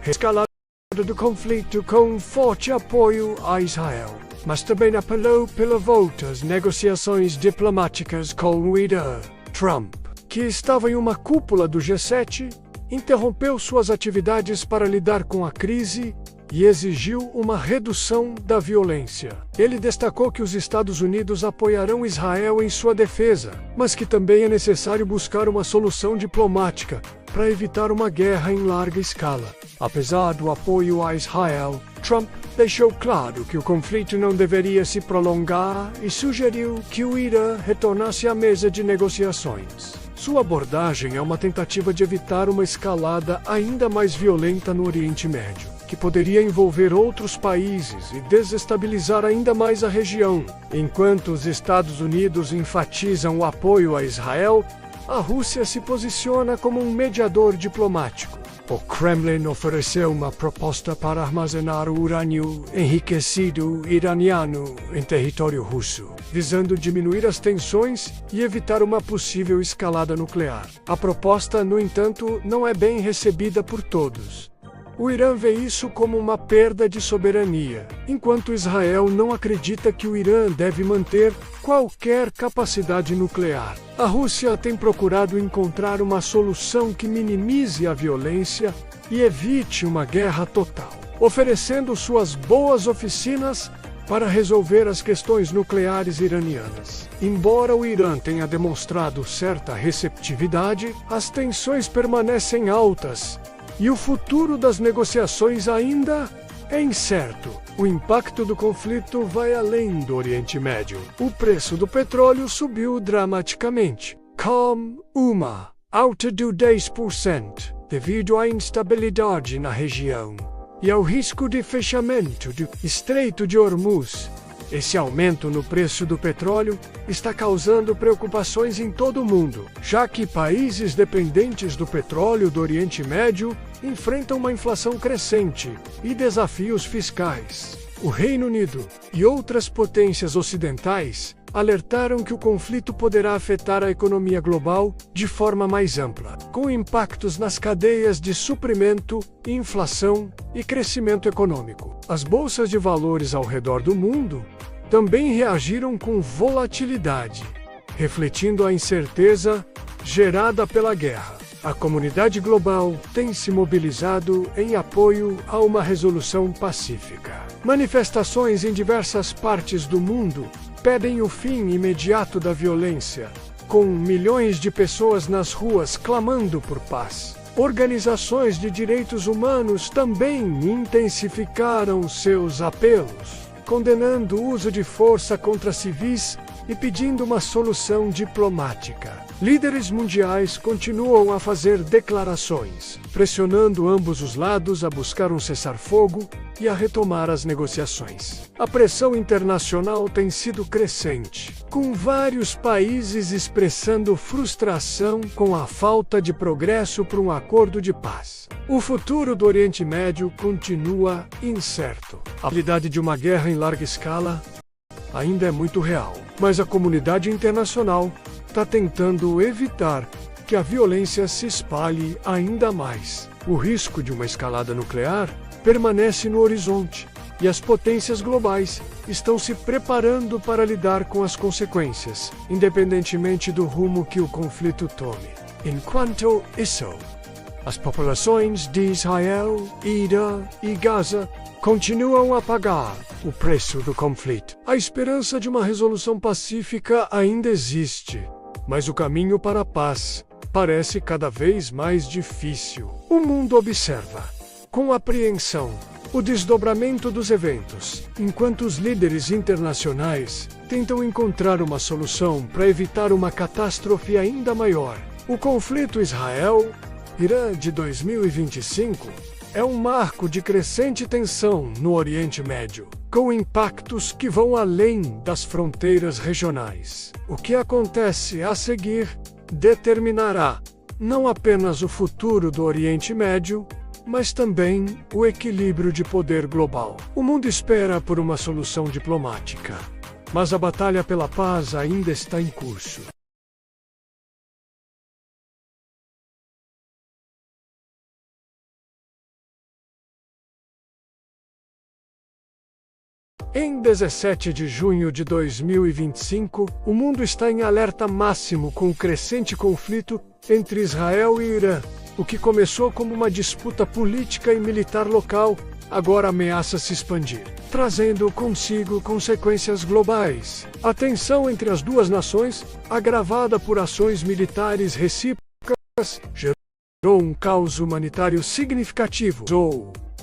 escalou do conflito com forte apoio a Israel, mas também apelou pela volta às negociações diplomáticas com o Irã. Trump, que estava em uma cúpula do G7, interrompeu suas atividades para lidar com a crise e exigiu uma redução da violência. Ele destacou que os Estados Unidos apoiarão Israel em sua defesa, mas que também é necessário buscar uma solução diplomática para evitar uma guerra em larga escala. Apesar do apoio a Israel, Trump deixou claro que o conflito não deveria se prolongar e sugeriu que o Irã retornasse à mesa de negociações. Sua abordagem é uma tentativa de evitar uma escalada ainda mais violenta no Oriente Médio, que poderia envolver outros países e desestabilizar ainda mais a região. Enquanto os Estados Unidos enfatizam o apoio a Israel, a Rússia se posiciona como um mediador diplomático. O Kremlin ofereceu uma proposta para armazenar o urânio enriquecido iraniano em território russo, visando diminuir as tensões e evitar uma possível escalada nuclear. A proposta, no entanto, não é bem recebida por todos. O Irã vê isso como uma perda de soberania, enquanto Israel não acredita que o Irã deve manter qualquer capacidade nuclear. A Rússia tem procurado encontrar uma solução que minimize a violência e evite uma guerra total, oferecendo suas boas oficinas para resolver as questões nucleares iranianas. Embora o Irã tenha demonstrado certa receptividade, as tensões permanecem altas e o futuro das negociações ainda é incerto. O impacto do conflito vai além do Oriente Médio. O preço do petróleo subiu dramaticamente, com uma alta de 10%, devido à instabilidade na região e ao risco de fechamento do Estreito de Hormuz. Esse aumento no preço do petróleo está causando preocupações em todo o mundo, já que países dependentes do petróleo do Oriente Médio enfrentam uma inflação crescente e desafios fiscais. O Reino Unido e outras potências ocidentais alertaram que o conflito poderá afetar a economia global de forma mais ampla, com impactos nas cadeias de suprimento, inflação e crescimento econômico. As bolsas de valores ao redor do mundo também reagiram com volatilidade, refletindo a incerteza gerada pela guerra. A comunidade global tem se mobilizado em apoio a uma resolução pacífica. Manifestações em diversas partes do mundo pedem o fim imediato da violência, com milhões de pessoas nas ruas clamando por paz. Organizações de direitos humanos também intensificaram seus apelos, condenando o uso de força contra civis e pedindo uma solução diplomática. Líderes mundiais continuam a fazer declarações, pressionando ambos os lados a buscar um cessar-fogo e a retomar as negociações. A pressão internacional tem sido crescente, com vários países expressando frustração com a falta de progresso para um acordo de paz. O futuro do Oriente Médio continua incerto. A possibilidade de uma guerra em larga escala ainda é muito real, mas a comunidade internacional está tentando evitar que a violência se espalhe ainda mais. O risco de uma escalada nuclear permanece no horizonte e as potências globais estão se preparando para lidar com as consequências, independentemente do rumo que o conflito tome. Enquanto isso, as populações de Israel, Irã e Gaza continuam a pagar o preço do conflito. A esperança de uma resolução pacífica ainda existe, mas o caminho para a paz parece cada vez mais difícil. O mundo observa, com apreensão, o desdobramento dos eventos, enquanto os líderes internacionais tentam encontrar uma solução para evitar uma catástrofe ainda maior. O conflito Israel-Irã de 2025 é um marco de crescente tensão no Oriente Médio, com impactos que vão além das fronteiras regionais. O que acontece a seguir determinará não apenas o futuro do Oriente Médio, mas também o equilíbrio de poder global. O mundo espera por uma solução diplomática, mas a batalha pela paz ainda está em curso. Em 17 de junho de 2025, o mundo está em alerta máximo com o crescente conflito entre Israel e Irã. O que começou como uma disputa política e militar local, agora ameaça se expandir, trazendo consigo consequências globais. A tensão entre as duas nações, agravada por ações militares recíprocas, gerou um caos humanitário significativo.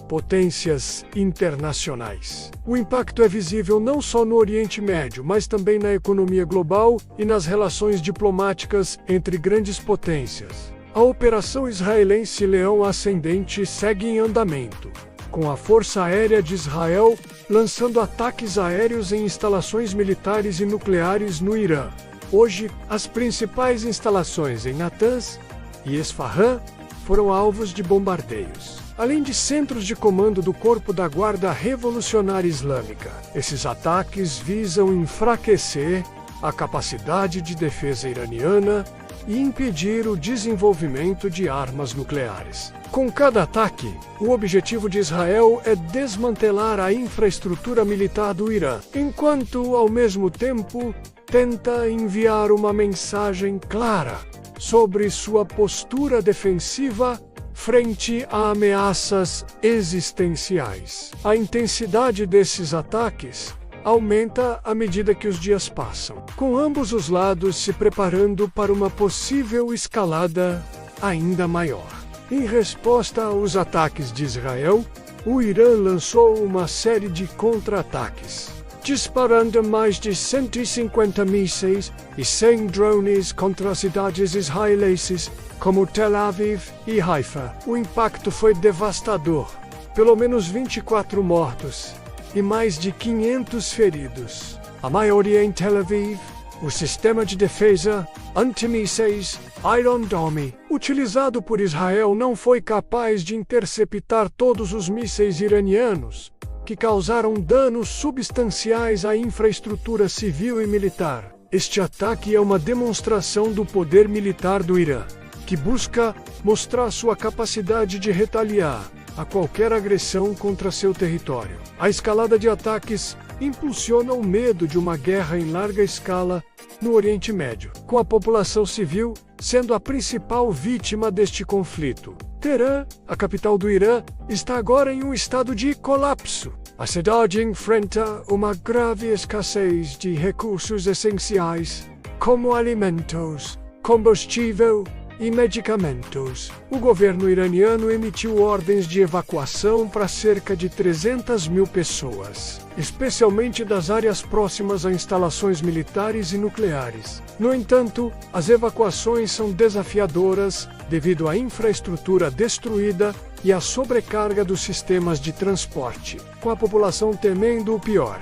Potências internacionais. O impacto é visível não só no Oriente Médio, mas também na economia global e nas relações diplomáticas entre grandes potências. A operação israelense Leão Ascendente segue em andamento, com a Força Aérea de Israel lançando ataques aéreos em instalações militares e nucleares no Irã. Hoje, as principais instalações em Natanz e Esfahan foram alvos de bombardeios, além de centros de comando do Corpo da Guarda Revolucionária Islâmica. Esses ataques visam enfraquecer a capacidade de defesa iraniana e impedir o desenvolvimento de armas nucleares. Com cada ataque, o objetivo de Israel é desmantelar a infraestrutura militar do Irã, enquanto, ao mesmo tempo, tenta enviar uma mensagem clara sobre sua postura defensiva frente a ameaças existenciais. A intensidade desses ataques aumenta à medida que os dias passam, com ambos os lados se preparando para uma possível escalada ainda maior. Em resposta aos ataques de Israel, o Irã lançou uma série de contra-ataques, disparando mais de 150 mísseis e 100 drones contra cidades israelenses como Tel Aviv e Haifa. O impacto foi devastador, pelo menos 24 mortos e mais de 500 feridos. A maioria em Tel Aviv. O sistema de defesa antimísseis Iron Dome, utilizado por Israel, não foi capaz de interceptar todos os mísseis iranianos, que causaram danos substanciais à infraestrutura civil e militar. Este ataque é uma demonstração do poder militar do Irã, que busca mostrar sua capacidade de retaliar a qualquer agressão contra seu território. A escalada de ataques impulsiona o medo de uma guerra em larga escala no Oriente Médio, com a população civil sendo a principal vítima deste conflito. Teherã, a capital do Irã, está agora em um estado de colapso. A cidade enfrenta uma grave escassez de recursos essenciais, como alimentos, combustível e medicamentos. O governo iraniano emitiu ordens de evacuação para cerca de 300 mil pessoas, especialmente das áreas próximas a instalações militares e nucleares. No entanto, as evacuações são desafiadoras devido à infraestrutura destruída e à sobrecarga dos sistemas de transporte, com a população temendo o pior.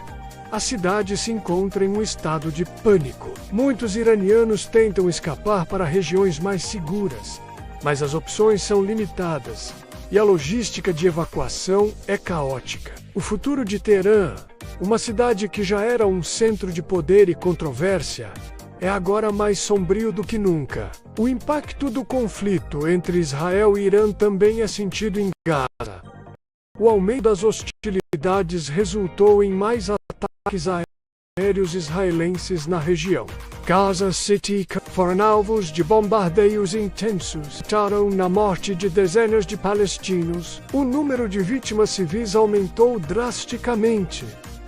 A cidade se encontra em um estado de pânico. Muitos iranianos tentam escapar para regiões mais seguras, mas as opções são limitadas e a logística de evacuação é caótica. O futuro de Teherã, uma cidade que já era um centro de poder e controvérsia, é agora mais sombrio do que nunca. O impacto do conflito entre Israel e Irã também é sentido em Gaza. O aumento das hostilidades resultou em mais ataques aéreos israelenses na região. Gaza City foram alvos de bombardeios intensos que resultaram na morte de dezenas de palestinos. O número de vítimas civis aumentou drasticamente,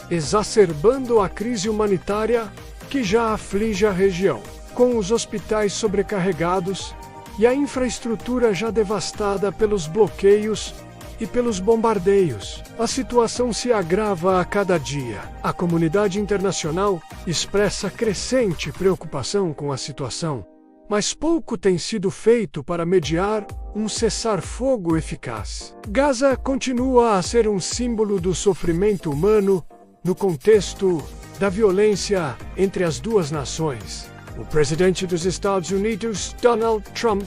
exacerbando a crise humanitária que já aflige a região, com os hospitais sobrecarregados e a infraestrutura já devastada pelos bloqueios e pelos bombardeios. A situação se agrava a cada dia. A comunidade internacional expressa crescente preocupação com a situação, mas pouco tem sido feito para mediar um cessar-fogo eficaz. Gaza continua a ser um símbolo do sofrimento humano no contexto da violência entre as duas nações. O presidente dos Estados Unidos, Donald Trump,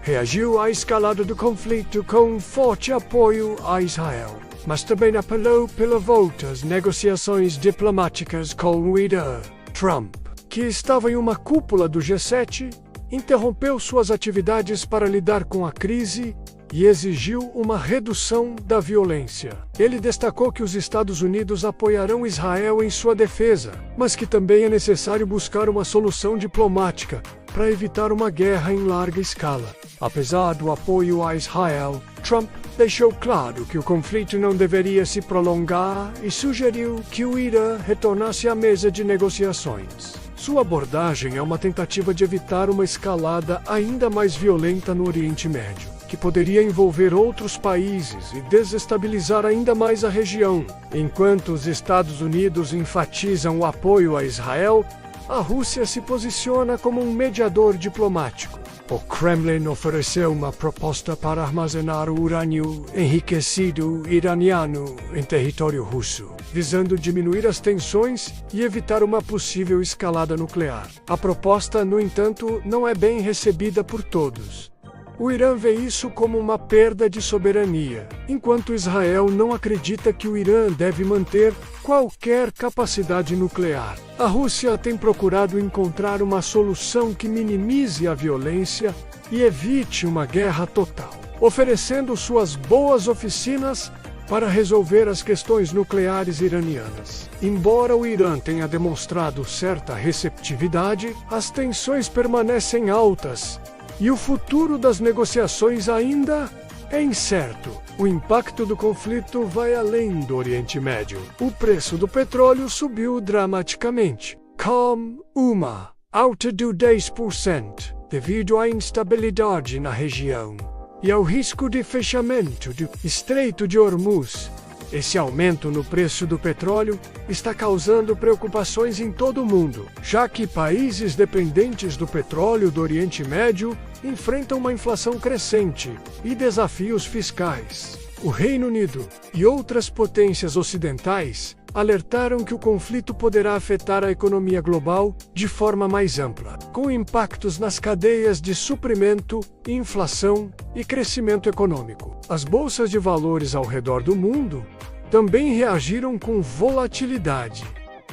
reagiu à escalada do conflito com um forte apoio a Israel, mas também apelou pela volta às negociações diplomáticas com o Irã. Trump, que estava em uma cúpula do G7, interrompeu suas atividades para lidar com a crise e exigiu uma redução da violência. Ele destacou que os Estados Unidos apoiarão Israel em sua defesa, mas que também é necessário buscar uma solução diplomática para evitar uma guerra em larga escala. Apesar do apoio a Israel, Trump deixou claro que o conflito não deveria se prolongar e sugeriu que o Irã retornasse à mesa de negociações. Sua abordagem é uma tentativa de evitar uma escalada ainda mais violenta no Oriente Médio, que poderia envolver outros países e desestabilizar ainda mais a região. Enquanto os Estados Unidos enfatizam o apoio a Israel, a Rússia se posiciona como um mediador diplomático. O Kremlin ofereceu uma proposta para armazenar o urânio enriquecido iraniano em território russo, visando diminuir as tensões e evitar uma possível escalada nuclear. A proposta, no entanto, não é bem recebida por todos. O Irã vê isso como uma perda de soberania, enquanto Israel não acredita que o Irã deve manter qualquer capacidade nuclear. A Rússia tem procurado encontrar uma solução que minimize a violência e evite uma guerra total, oferecendo suas boas oficinas para resolver as questões nucleares iranianas. Embora o Irã tenha demonstrado certa receptividade, as tensões permanecem altas e o futuro das negociações ainda é incerto. O impacto do conflito vai além do Oriente Médio. O preço do petróleo subiu dramaticamente, com uma alta de 10%, devido à instabilidade na região e ao risco de fechamento do Estreito de Hormuz. Esse aumento no preço do petróleo está causando preocupações em todo o mundo, já que países dependentes do petróleo do Oriente Médio enfrentam uma inflação crescente e desafios fiscais. O Reino Unido e outras potências ocidentais alertaram que o conflito poderá afetar a economia global de forma mais ampla, com impactos nas cadeias de suprimento, inflação e crescimento econômico. As bolsas de valores ao redor do mundo também reagiram com volatilidade,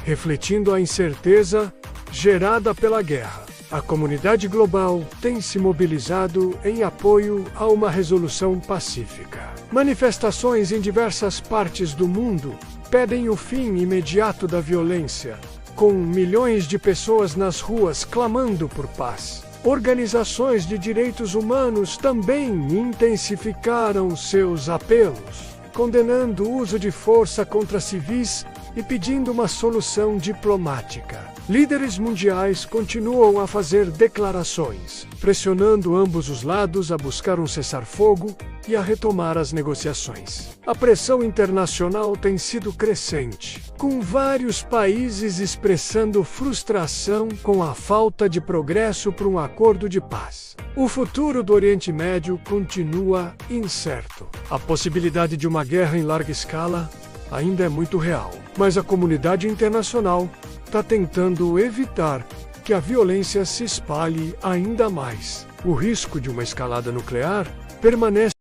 refletindo a incerteza gerada pela guerra. A comunidade global tem se mobilizado em apoio a uma resolução pacífica. Manifestações em diversas partes do mundo pedem o fim imediato da violência, com milhões de pessoas nas ruas clamando por paz. Organizações de direitos humanos também intensificaram seus apelos, condenando o uso de força contra civis e pedindo uma solução diplomática. Líderes mundiais continuam a fazer declarações, pressionando ambos os lados a buscar um cessar-fogo e a retomar as negociações. A pressão internacional tem sido crescente, com vários países expressando frustração com a falta de progresso para um acordo de paz. O futuro do Oriente Médio continua incerto. A possibilidade de uma guerra em larga escala ainda é muito real, mas a comunidade internacional está tentando evitar que a violência se espalhe ainda mais. O risco de uma escalada nuclear permanece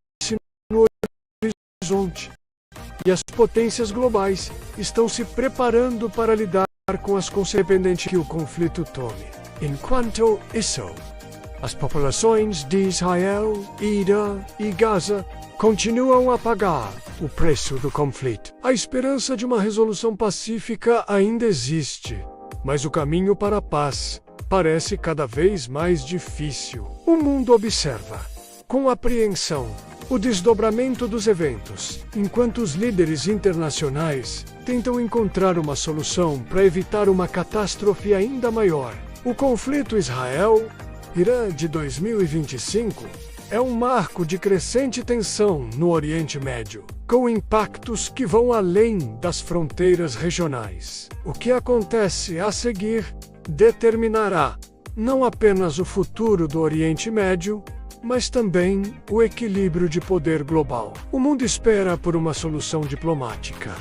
no horizonte, e as potências globais estão se preparando para lidar com as consequências que o conflito tome. Enquanto isso, as populações de Israel, Irã e Gaza continuam a pagar o preço do conflito. A esperança de uma resolução pacífica ainda existe, mas o caminho para a paz parece cada vez mais difícil. O mundo observa, com apreensão, o desdobramento dos eventos, enquanto os líderes internacionais tentam encontrar uma solução para evitar uma catástrofe ainda maior. O conflito Israel-Irã de 2025 é um marco de crescente tensão no Oriente Médio, com impactos que vão além das fronteiras regionais. O que acontece a seguir determinará não apenas o futuro do Oriente Médio, mas também o equilíbrio de poder global. O mundo espera por uma solução diplomática,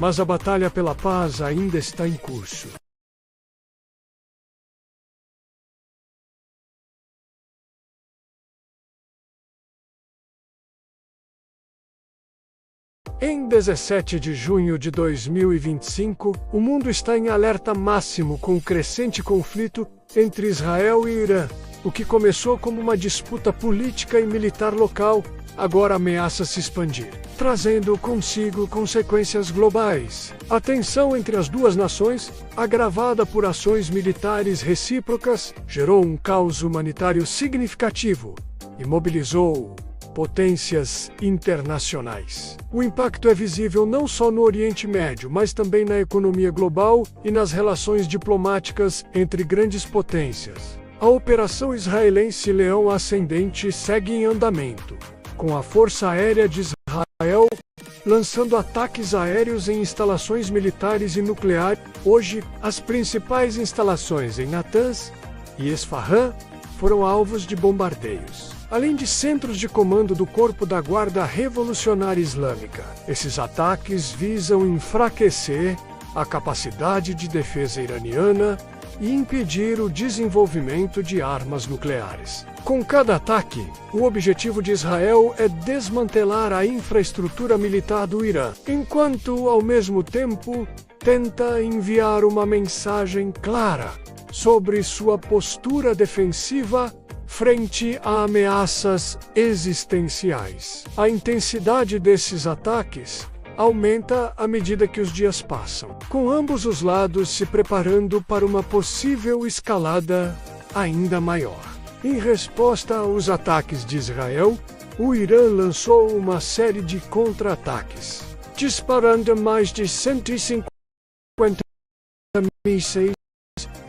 mas a batalha pela paz ainda está em curso. Em 17 de junho de 2025, o mundo está em alerta máximo com o crescente conflito entre Israel e Irã. O que começou como uma disputa política e militar local, agora ameaça se expandir, trazendo consigo consequências globais. A tensão entre as duas nações, agravada por ações militares recíprocas, gerou um caos humanitário significativo e mobilizou potências internacionais. O impacto é visível não só no Oriente Médio, mas também na economia global e nas relações diplomáticas entre grandes potências. A operação israelense Leão Ascendente segue em andamento, com a Força Aérea de Israel lançando ataques aéreos em instalações militares e nucleares. Hoje, as principais instalações em Natanz e Esfahan foram alvos de bombardeios, além de centros de comando do Corpo da Guarda Revolucionária Islâmica. Esses ataques visam enfraquecer a capacidade de defesa iraniana e impedir o desenvolvimento de armas nucleares. Com cada ataque, o objetivo de Israel é desmantelar a infraestrutura militar do Irã, enquanto, ao mesmo tempo, tenta enviar uma mensagem clara sobre sua postura defensiva frente a ameaças existenciais. A intensidade desses ataques aumenta à medida que os dias passam, com ambos os lados se preparando para uma possível escalada ainda maior. Em resposta aos ataques de Israel, o Irã lançou uma série de contra-ataques, disparando mais de 150 mísseis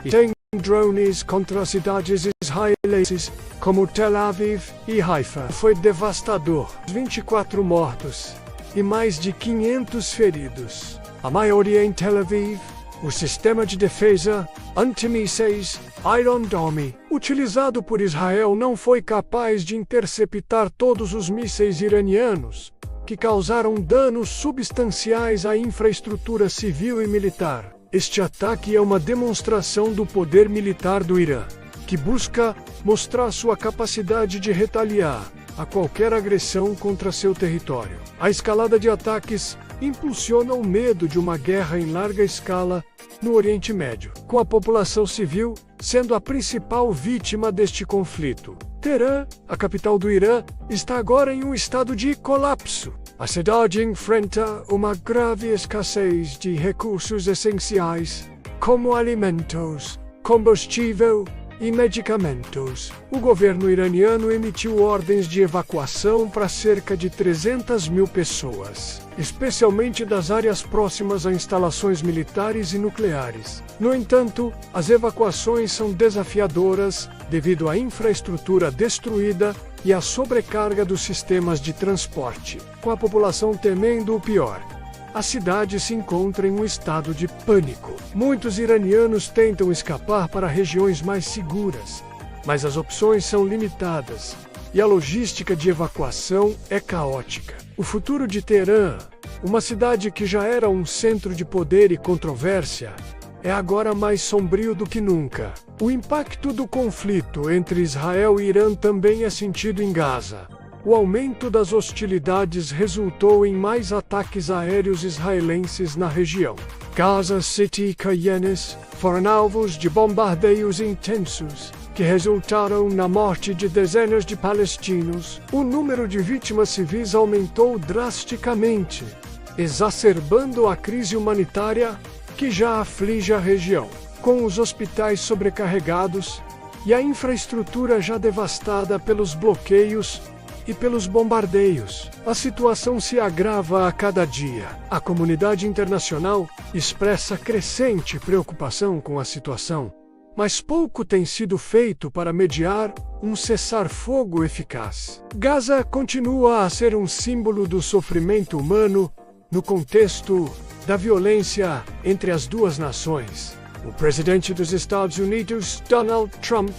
e 100 drones contra cidades israelenses como Tel Aviv e Haifa. Foi devastador, 24 mortos e mais de 500 feridos, a maioria em Tel Aviv. O sistema de defesa antimísseis Iron Dome, utilizado por Israel, não foi capaz de interceptar todos os mísseis iranianos, que causaram danos substanciais à infraestrutura civil e militar. Este ataque é uma demonstração do poder militar do Irã, que busca mostrar sua capacidade de retaliar a qualquer agressão contra seu território. A escalada de ataques impulsiona o medo de uma guerra em larga escala no Oriente Médio, com a população civil sendo a principal vítima deste conflito. Teherã, a capital do Irã, está agora em um estado de colapso. A cidade enfrenta uma grave escassez de recursos essenciais, como alimentos, combustível e medicamentos. O governo iraniano emitiu ordens de evacuação para cerca de 300 mil pessoas, especialmente das áreas próximas a instalações militares e nucleares. No entanto, as evacuações são desafiadoras devido à infraestrutura destruída e à sobrecarga dos sistemas de transporte, com a população temendo o pior. A cidade se encontra em um estado de pânico. Muitos iranianos tentam escapar para regiões mais seguras, mas as opções são limitadas e a logística de evacuação é caótica. O futuro de Teherã, uma cidade que já era um centro de poder e controvérsia, é agora mais sombrio do que nunca. O impacto do conflito entre Israel e Irã também é sentido em Gaza. O aumento das hostilidades resultou em mais ataques aéreos israelenses na região. Gaza City e Canyones foram alvos de bombardeios intensos, que resultaram na morte de dezenas de palestinos. O número de vítimas civis aumentou drasticamente, exacerbando a crise humanitária que já aflige a região, com os hospitais sobrecarregados e a infraestrutura já devastada pelos bloqueios e pelos bombardeios. A situação se agrava a cada dia. A comunidade internacional expressa crescente preocupação com a situação, mas pouco tem sido feito para mediar um cessar-fogo eficaz. Gaza continua a ser um símbolo do sofrimento humano no contexto da violência entre as duas nações. O presidente dos Estados Unidos, Donald Trump,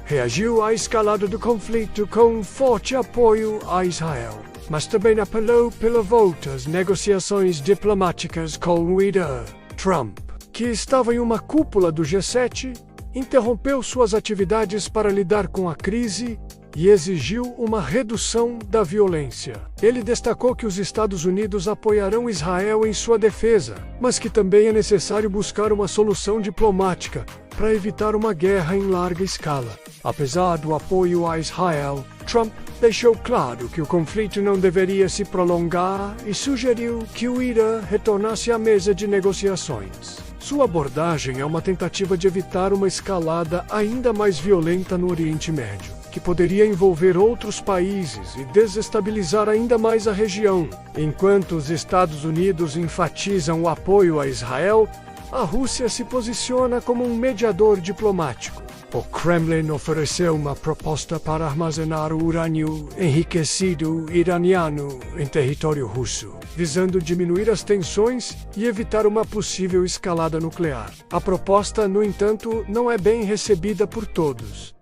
reagiu à escalada do conflito com forte apoio a Israel, mas também apelou pela volta às negociações diplomáticas com o Irã. Trump, que estava em uma cúpula do G7, interrompeu suas atividades para lidar com a crise e exigiu uma redução da violência. Ele destacou que os Estados Unidos apoiarão Israel em sua defesa, mas que também é necessário buscar uma solução diplomática para evitar uma guerra em larga escala. Apesar do apoio a Israel, Trump deixou claro que o conflito não deveria se prolongar e sugeriu que o Irã retornasse à mesa de negociações. Sua abordagem é uma tentativa de evitar uma escalada ainda mais violenta no Oriente Médio, que poderia envolver outros países e desestabilizar ainda mais a região. Enquanto os Estados Unidos enfatizam o apoio a Israel, a Rússia se posiciona como um mediador diplomático. O Kremlin ofereceu uma proposta para armazenar o urânio enriquecido iraniano em território russo, visando diminuir as tensões e evitar uma possível escalada nuclear. A proposta, no entanto, não é bem recebida por todos.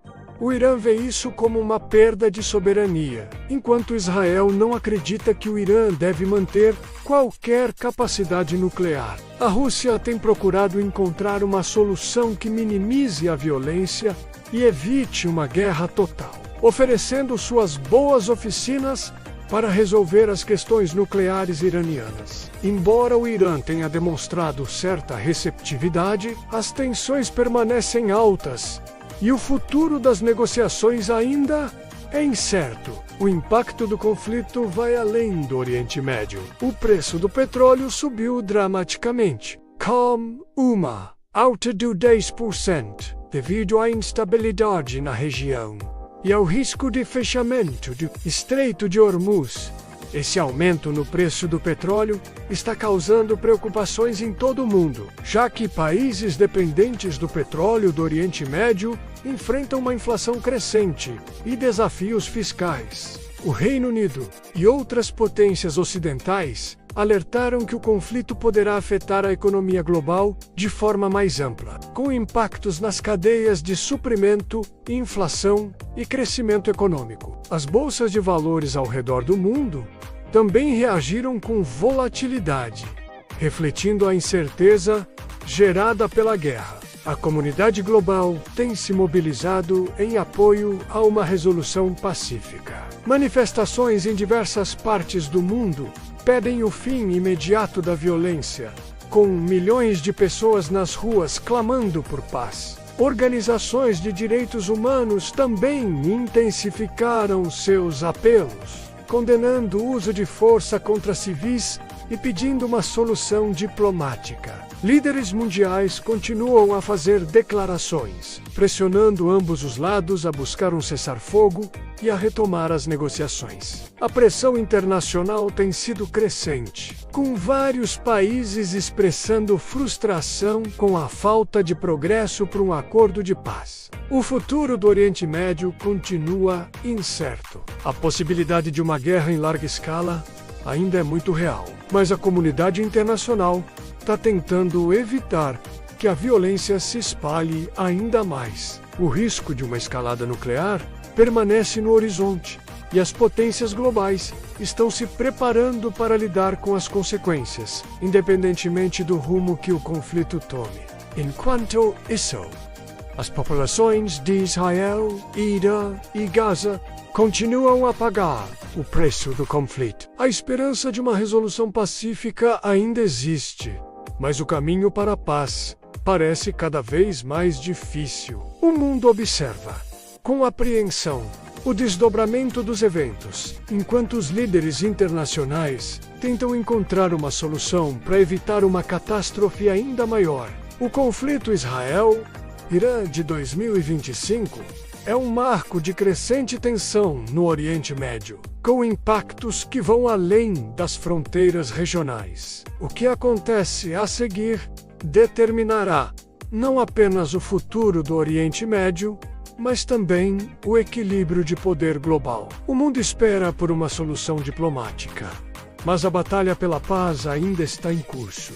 O Irã vê isso como uma perda de soberania, enquanto Israel não acredita que o Irã deve manter qualquer capacidade nuclear. A Rússia tem procurado encontrar uma solução que minimize a violência e evite uma guerra total, oferecendo suas boas oficinas para resolver as questões nucleares iranianas. Embora o Irã tenha demonstrado certa receptividade, as tensões permanecem altas e o futuro das negociações ainda é incerto. O impacto do conflito vai além do Oriente Médio. O preço do petróleo subiu dramaticamente, com uma alta de 10%, devido à instabilidade na região e ao risco de fechamento do Estreito de Hormuz. Esse aumento no preço do petróleo está causando preocupações em todo o mundo, já que países dependentes do petróleo do Oriente Médio enfrentam uma inflação crescente e desafios fiscais. O Reino Unido e outras potências ocidentais alertaram que o conflito poderá afetar a economia global de forma mais ampla, com impactos nas cadeias de suprimento, inflação e crescimento econômico. As bolsas de valores ao redor do mundo também reagiram com volatilidade, refletindo a incerteza gerada pela guerra. A comunidade global tem se mobilizado em apoio a uma resolução pacífica. Manifestações em diversas partes do mundo pedem o fim imediato da violência, com milhões de pessoas nas ruas clamando por paz. Organizações de direitos humanos também intensificaram seus apelos, condenando o uso de força contra civis e pedindo uma solução diplomática. Líderes mundiais continuam a fazer declarações, pressionando ambos os lados a buscar um cessar-fogo e a retomar as negociações. A pressão internacional tem sido crescente, com vários países expressando frustração com a falta de progresso para um acordo de paz. O futuro do Oriente Médio continua incerto. A possibilidade de uma guerra em larga escala ainda é muito real, mas a comunidade internacional está tentando evitar que a violência se espalhe ainda mais. O risco de uma escalada nuclear permanece no horizonte e as potências globais estão se preparando para lidar com as consequências, independentemente do rumo que o conflito tome. Enquanto isso, as populações de Israel, Irã e Gaza continuam a pagar o preço do conflito. A esperança de uma resolução pacífica ainda existe, mas o caminho para a paz parece cada vez mais difícil. O mundo observa, com apreensão, o desdobramento dos eventos, enquanto os líderes internacionais tentam encontrar uma solução para evitar uma catástrofe ainda maior. O conflito Israel-Irã de 2025 é um marco de crescente tensão no Oriente Médio, com impactos que vão além das fronteiras regionais. O que acontece a seguir determinará não apenas o futuro do Oriente Médio, mas também o equilíbrio de poder global. O mundo espera por uma solução diplomática, mas a batalha pela paz ainda está em curso.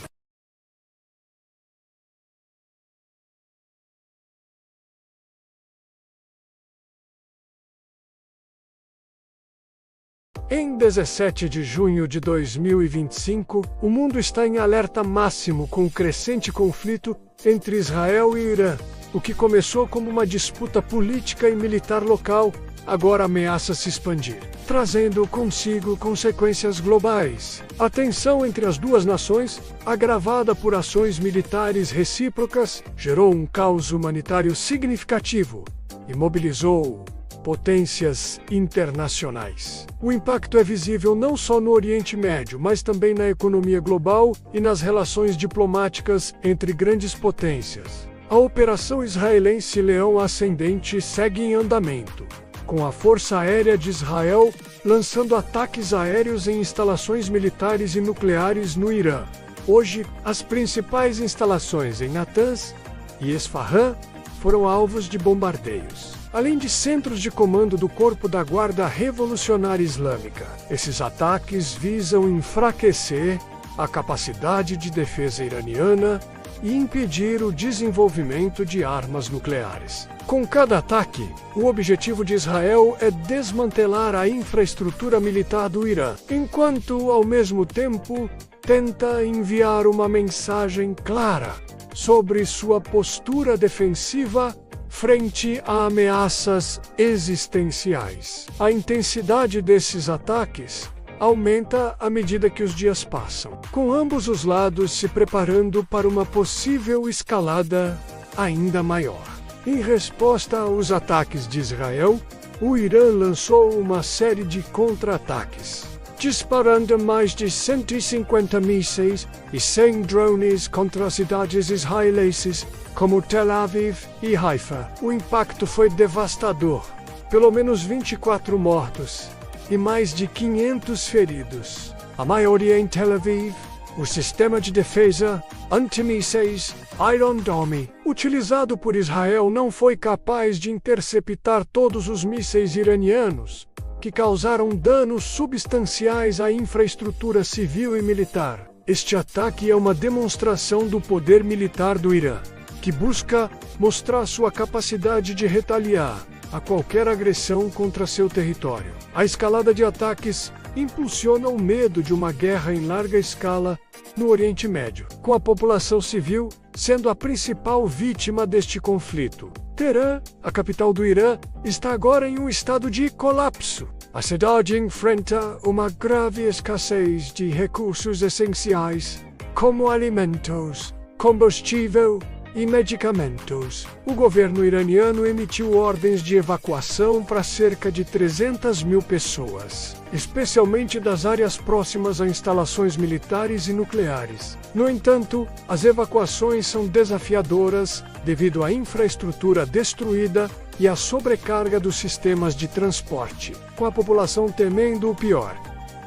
Em 17 de junho de 2025, o mundo está em alerta máximo com o crescente conflito entre Israel e Irã. O que começou como uma disputa política e militar local, agora ameaça se expandir, trazendo consigo consequências globais. A tensão entre as duas nações, agravada por ações militares recíprocas, gerou um caos humanitário significativo e mobilizou potências internacionais. O impacto é visível não só no Oriente Médio, mas também na economia global e nas relações diplomáticas entre grandes potências. A Operação Israelense Leão Ascendente segue em andamento, com a Força Aérea de Israel lançando ataques aéreos em instalações militares e nucleares no Irã. Hoje, as principais instalações em Natanz e Esfahan foram alvos de bombardeios, além de centros de comando do Corpo da Guarda Revolucionária Islâmica. Esses ataques visam enfraquecer a capacidade de defesa iraniana e impedir o desenvolvimento de armas nucleares. Com cada ataque, o objetivo de Israel é desmantelar a infraestrutura militar do Irã, enquanto, ao mesmo tempo, tenta enviar uma mensagem clara sobre sua postura defensiva frente a ameaças existenciais. A intensidade desses ataques aumenta à medida que os dias passam, com ambos os lados se preparando para uma possível escalada ainda maior. Em resposta aos ataques de Israel, o Irã lançou uma série de contra-ataques, disparando mais de 150 mísseis e 100 drones contra cidades israelenses como Tel Aviv e Haifa. O impacto foi devastador, pelo menos 24 mortos e mais de 500 feridos. A maioria em Tel Aviv. O sistema de defesa antimísseis Iron Dome, utilizado por Israel, não foi capaz de interceptar todos os mísseis iranianos, que causaram danos substanciais à infraestrutura civil e militar. Este ataque é uma demonstração do poder militar do Irã, que busca mostrar sua capacidade de retaliar a qualquer agressão contra seu território. A escalada de ataques impulsiona o medo de uma guerra em larga escala no Oriente Médio, com a população civil sendo a principal vítima deste conflito. Teherã, a capital do Irã, está agora em um estado de colapso. A cidade enfrenta uma grave escassez de recursos essenciais, como alimentos, combustível e medicamentos. O governo iraniano emitiu ordens de evacuação para cerca de 300 mil pessoas, especialmente das áreas próximas a instalações militares e nucleares. No entanto, as evacuações são desafiadoras devido à infraestrutura destruída e à sobrecarga dos sistemas de transporte, com a população temendo o pior.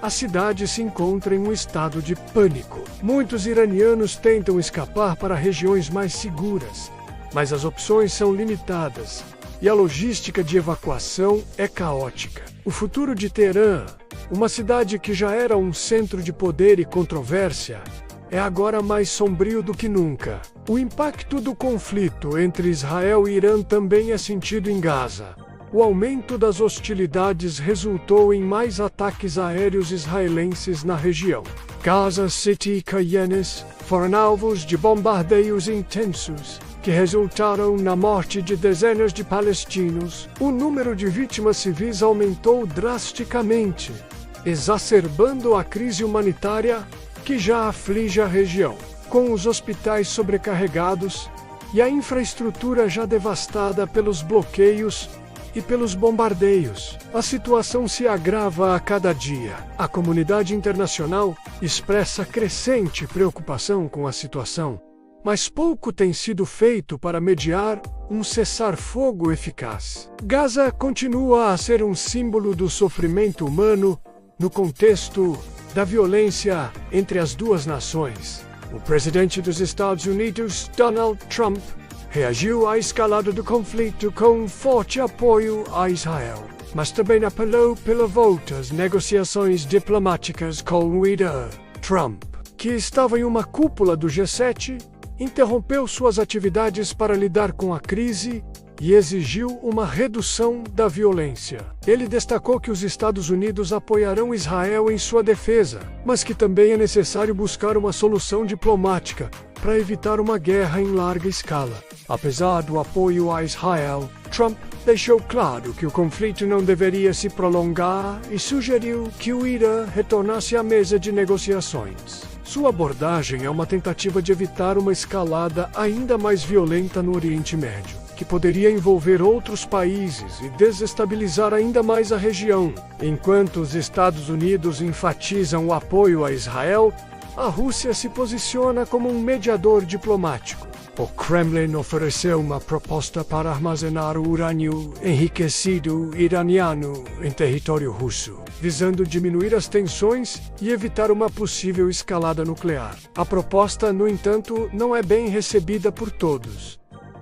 A cidade se encontra em um estado de pânico. Muitos iranianos tentam escapar para regiões mais seguras, mas as opções são limitadas e a logística de evacuação é caótica. O futuro de Teherã, uma cidade que já era um centro de poder e controvérsia, é agora mais sombrio do que nunca. O impacto do conflito entre Israel e Irã também é sentido em Gaza. O aumento das hostilidades resultou em mais ataques aéreos israelenses na região. Gaza City e Canyones foram alvos de bombardeios intensos, que resultaram na morte de dezenas de palestinos. O número de vítimas civis aumentou drasticamente, exacerbando a crise humanitária que já aflige a região, com os hospitais sobrecarregados e a infraestrutura já devastada pelos bloqueios e pelos bombardeios. A situação se agrava a cada dia. A comunidade internacional expressa crescente preocupação com a situação, mas pouco tem sido feito para mediar um cessar-fogo eficaz. Gaza continua a ser um símbolo do sofrimento humano no contexto da violência entre as duas nações. O presidente dos Estados Unidos, Donald Trump, reagiu à escalada do conflito com forte apoio a Israel, mas também apelou pela volta às negociações diplomáticas com o Irã. Trump, que estava em uma cúpula do G7, interrompeu suas atividades para lidar com a crise e exigiu uma redução da violência. Ele destacou que os Estados Unidos apoiarão Israel em sua defesa, mas que também é necessário buscar uma solução diplomática para evitar uma guerra em larga escala. Apesar do apoio a Israel, Trump deixou claro que o conflito não deveria se prolongar e sugeriu que o Irã retornasse à mesa de negociações. Sua abordagem é uma tentativa de evitar uma escalada ainda mais violenta no Oriente Médio, que poderia envolver outros países e desestabilizar ainda mais a região. Enquanto os Estados Unidos enfatizam o apoio a Israel, a Rússia se posiciona como um mediador diplomático. O Kremlin ofereceu uma proposta para armazenar o urânio enriquecido iraniano em território russo, visando diminuir as tensões e evitar uma possível escalada nuclear. A proposta, no entanto, não é bem recebida por todos.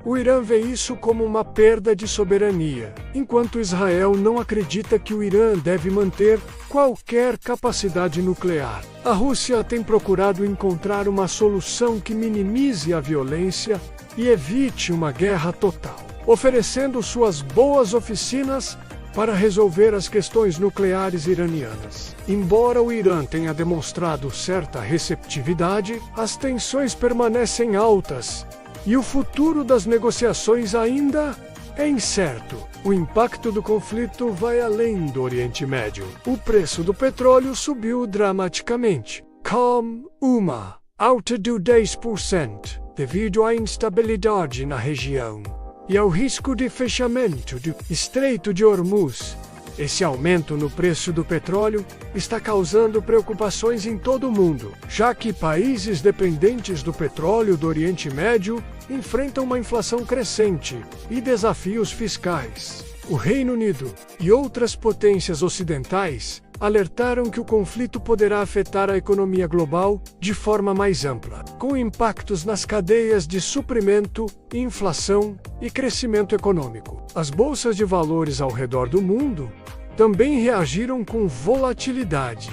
O Irã vê isso como uma perda de soberania, enquanto Israel não acredita que o Irã deve manter qualquer capacidade nuclear. A Rússia tem procurado encontrar uma solução que minimize a violência e evite uma guerra total, oferecendo suas boas oficinas para resolver as questões nucleares iranianas. Embora o Irã tenha demonstrado certa receptividade, as tensões permanecem altas e o futuro das negociações ainda é incerto. O impacto do conflito vai além do Oriente Médio. O preço do petróleo subiu dramaticamente, com uma alta de 10%, devido à instabilidade na região e ao risco de fechamento do Estreito de Hormuz. Esse aumento no preço do petróleo está causando preocupações em todo o mundo, já que países dependentes do petróleo do Oriente Médio enfrentam uma inflação crescente e desafios fiscais. O Reino Unido e outras potências ocidentais alertaram que o conflito poderá afetar a economia global de forma mais ampla, com impactos nas cadeias de suprimento, inflação e crescimento econômico. As bolsas de valores ao redor do mundo também reagiram com volatilidade,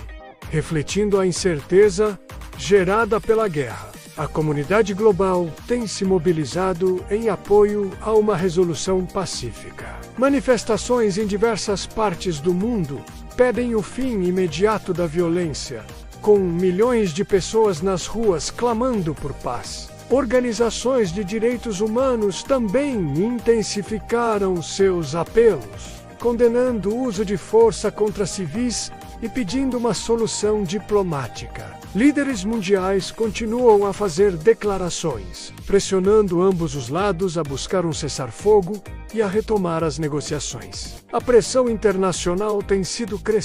refletindo a incerteza gerada pela guerra. A comunidade global tem se mobilizado em apoio a uma resolução pacífica. Manifestações em diversas partes do mundo pedem o fim imediato da violência, com milhões de pessoas nas ruas clamando por paz. Organizações de direitos humanos também intensificaram seus apelos, condenando o uso de força contra civis e pedindo uma solução diplomática. Líderes mundiais continuam a fazer declarações, pressionando ambos os lados a buscar um cessar-fogo e a retomar as negociações. A pressão internacional tem sido crescente.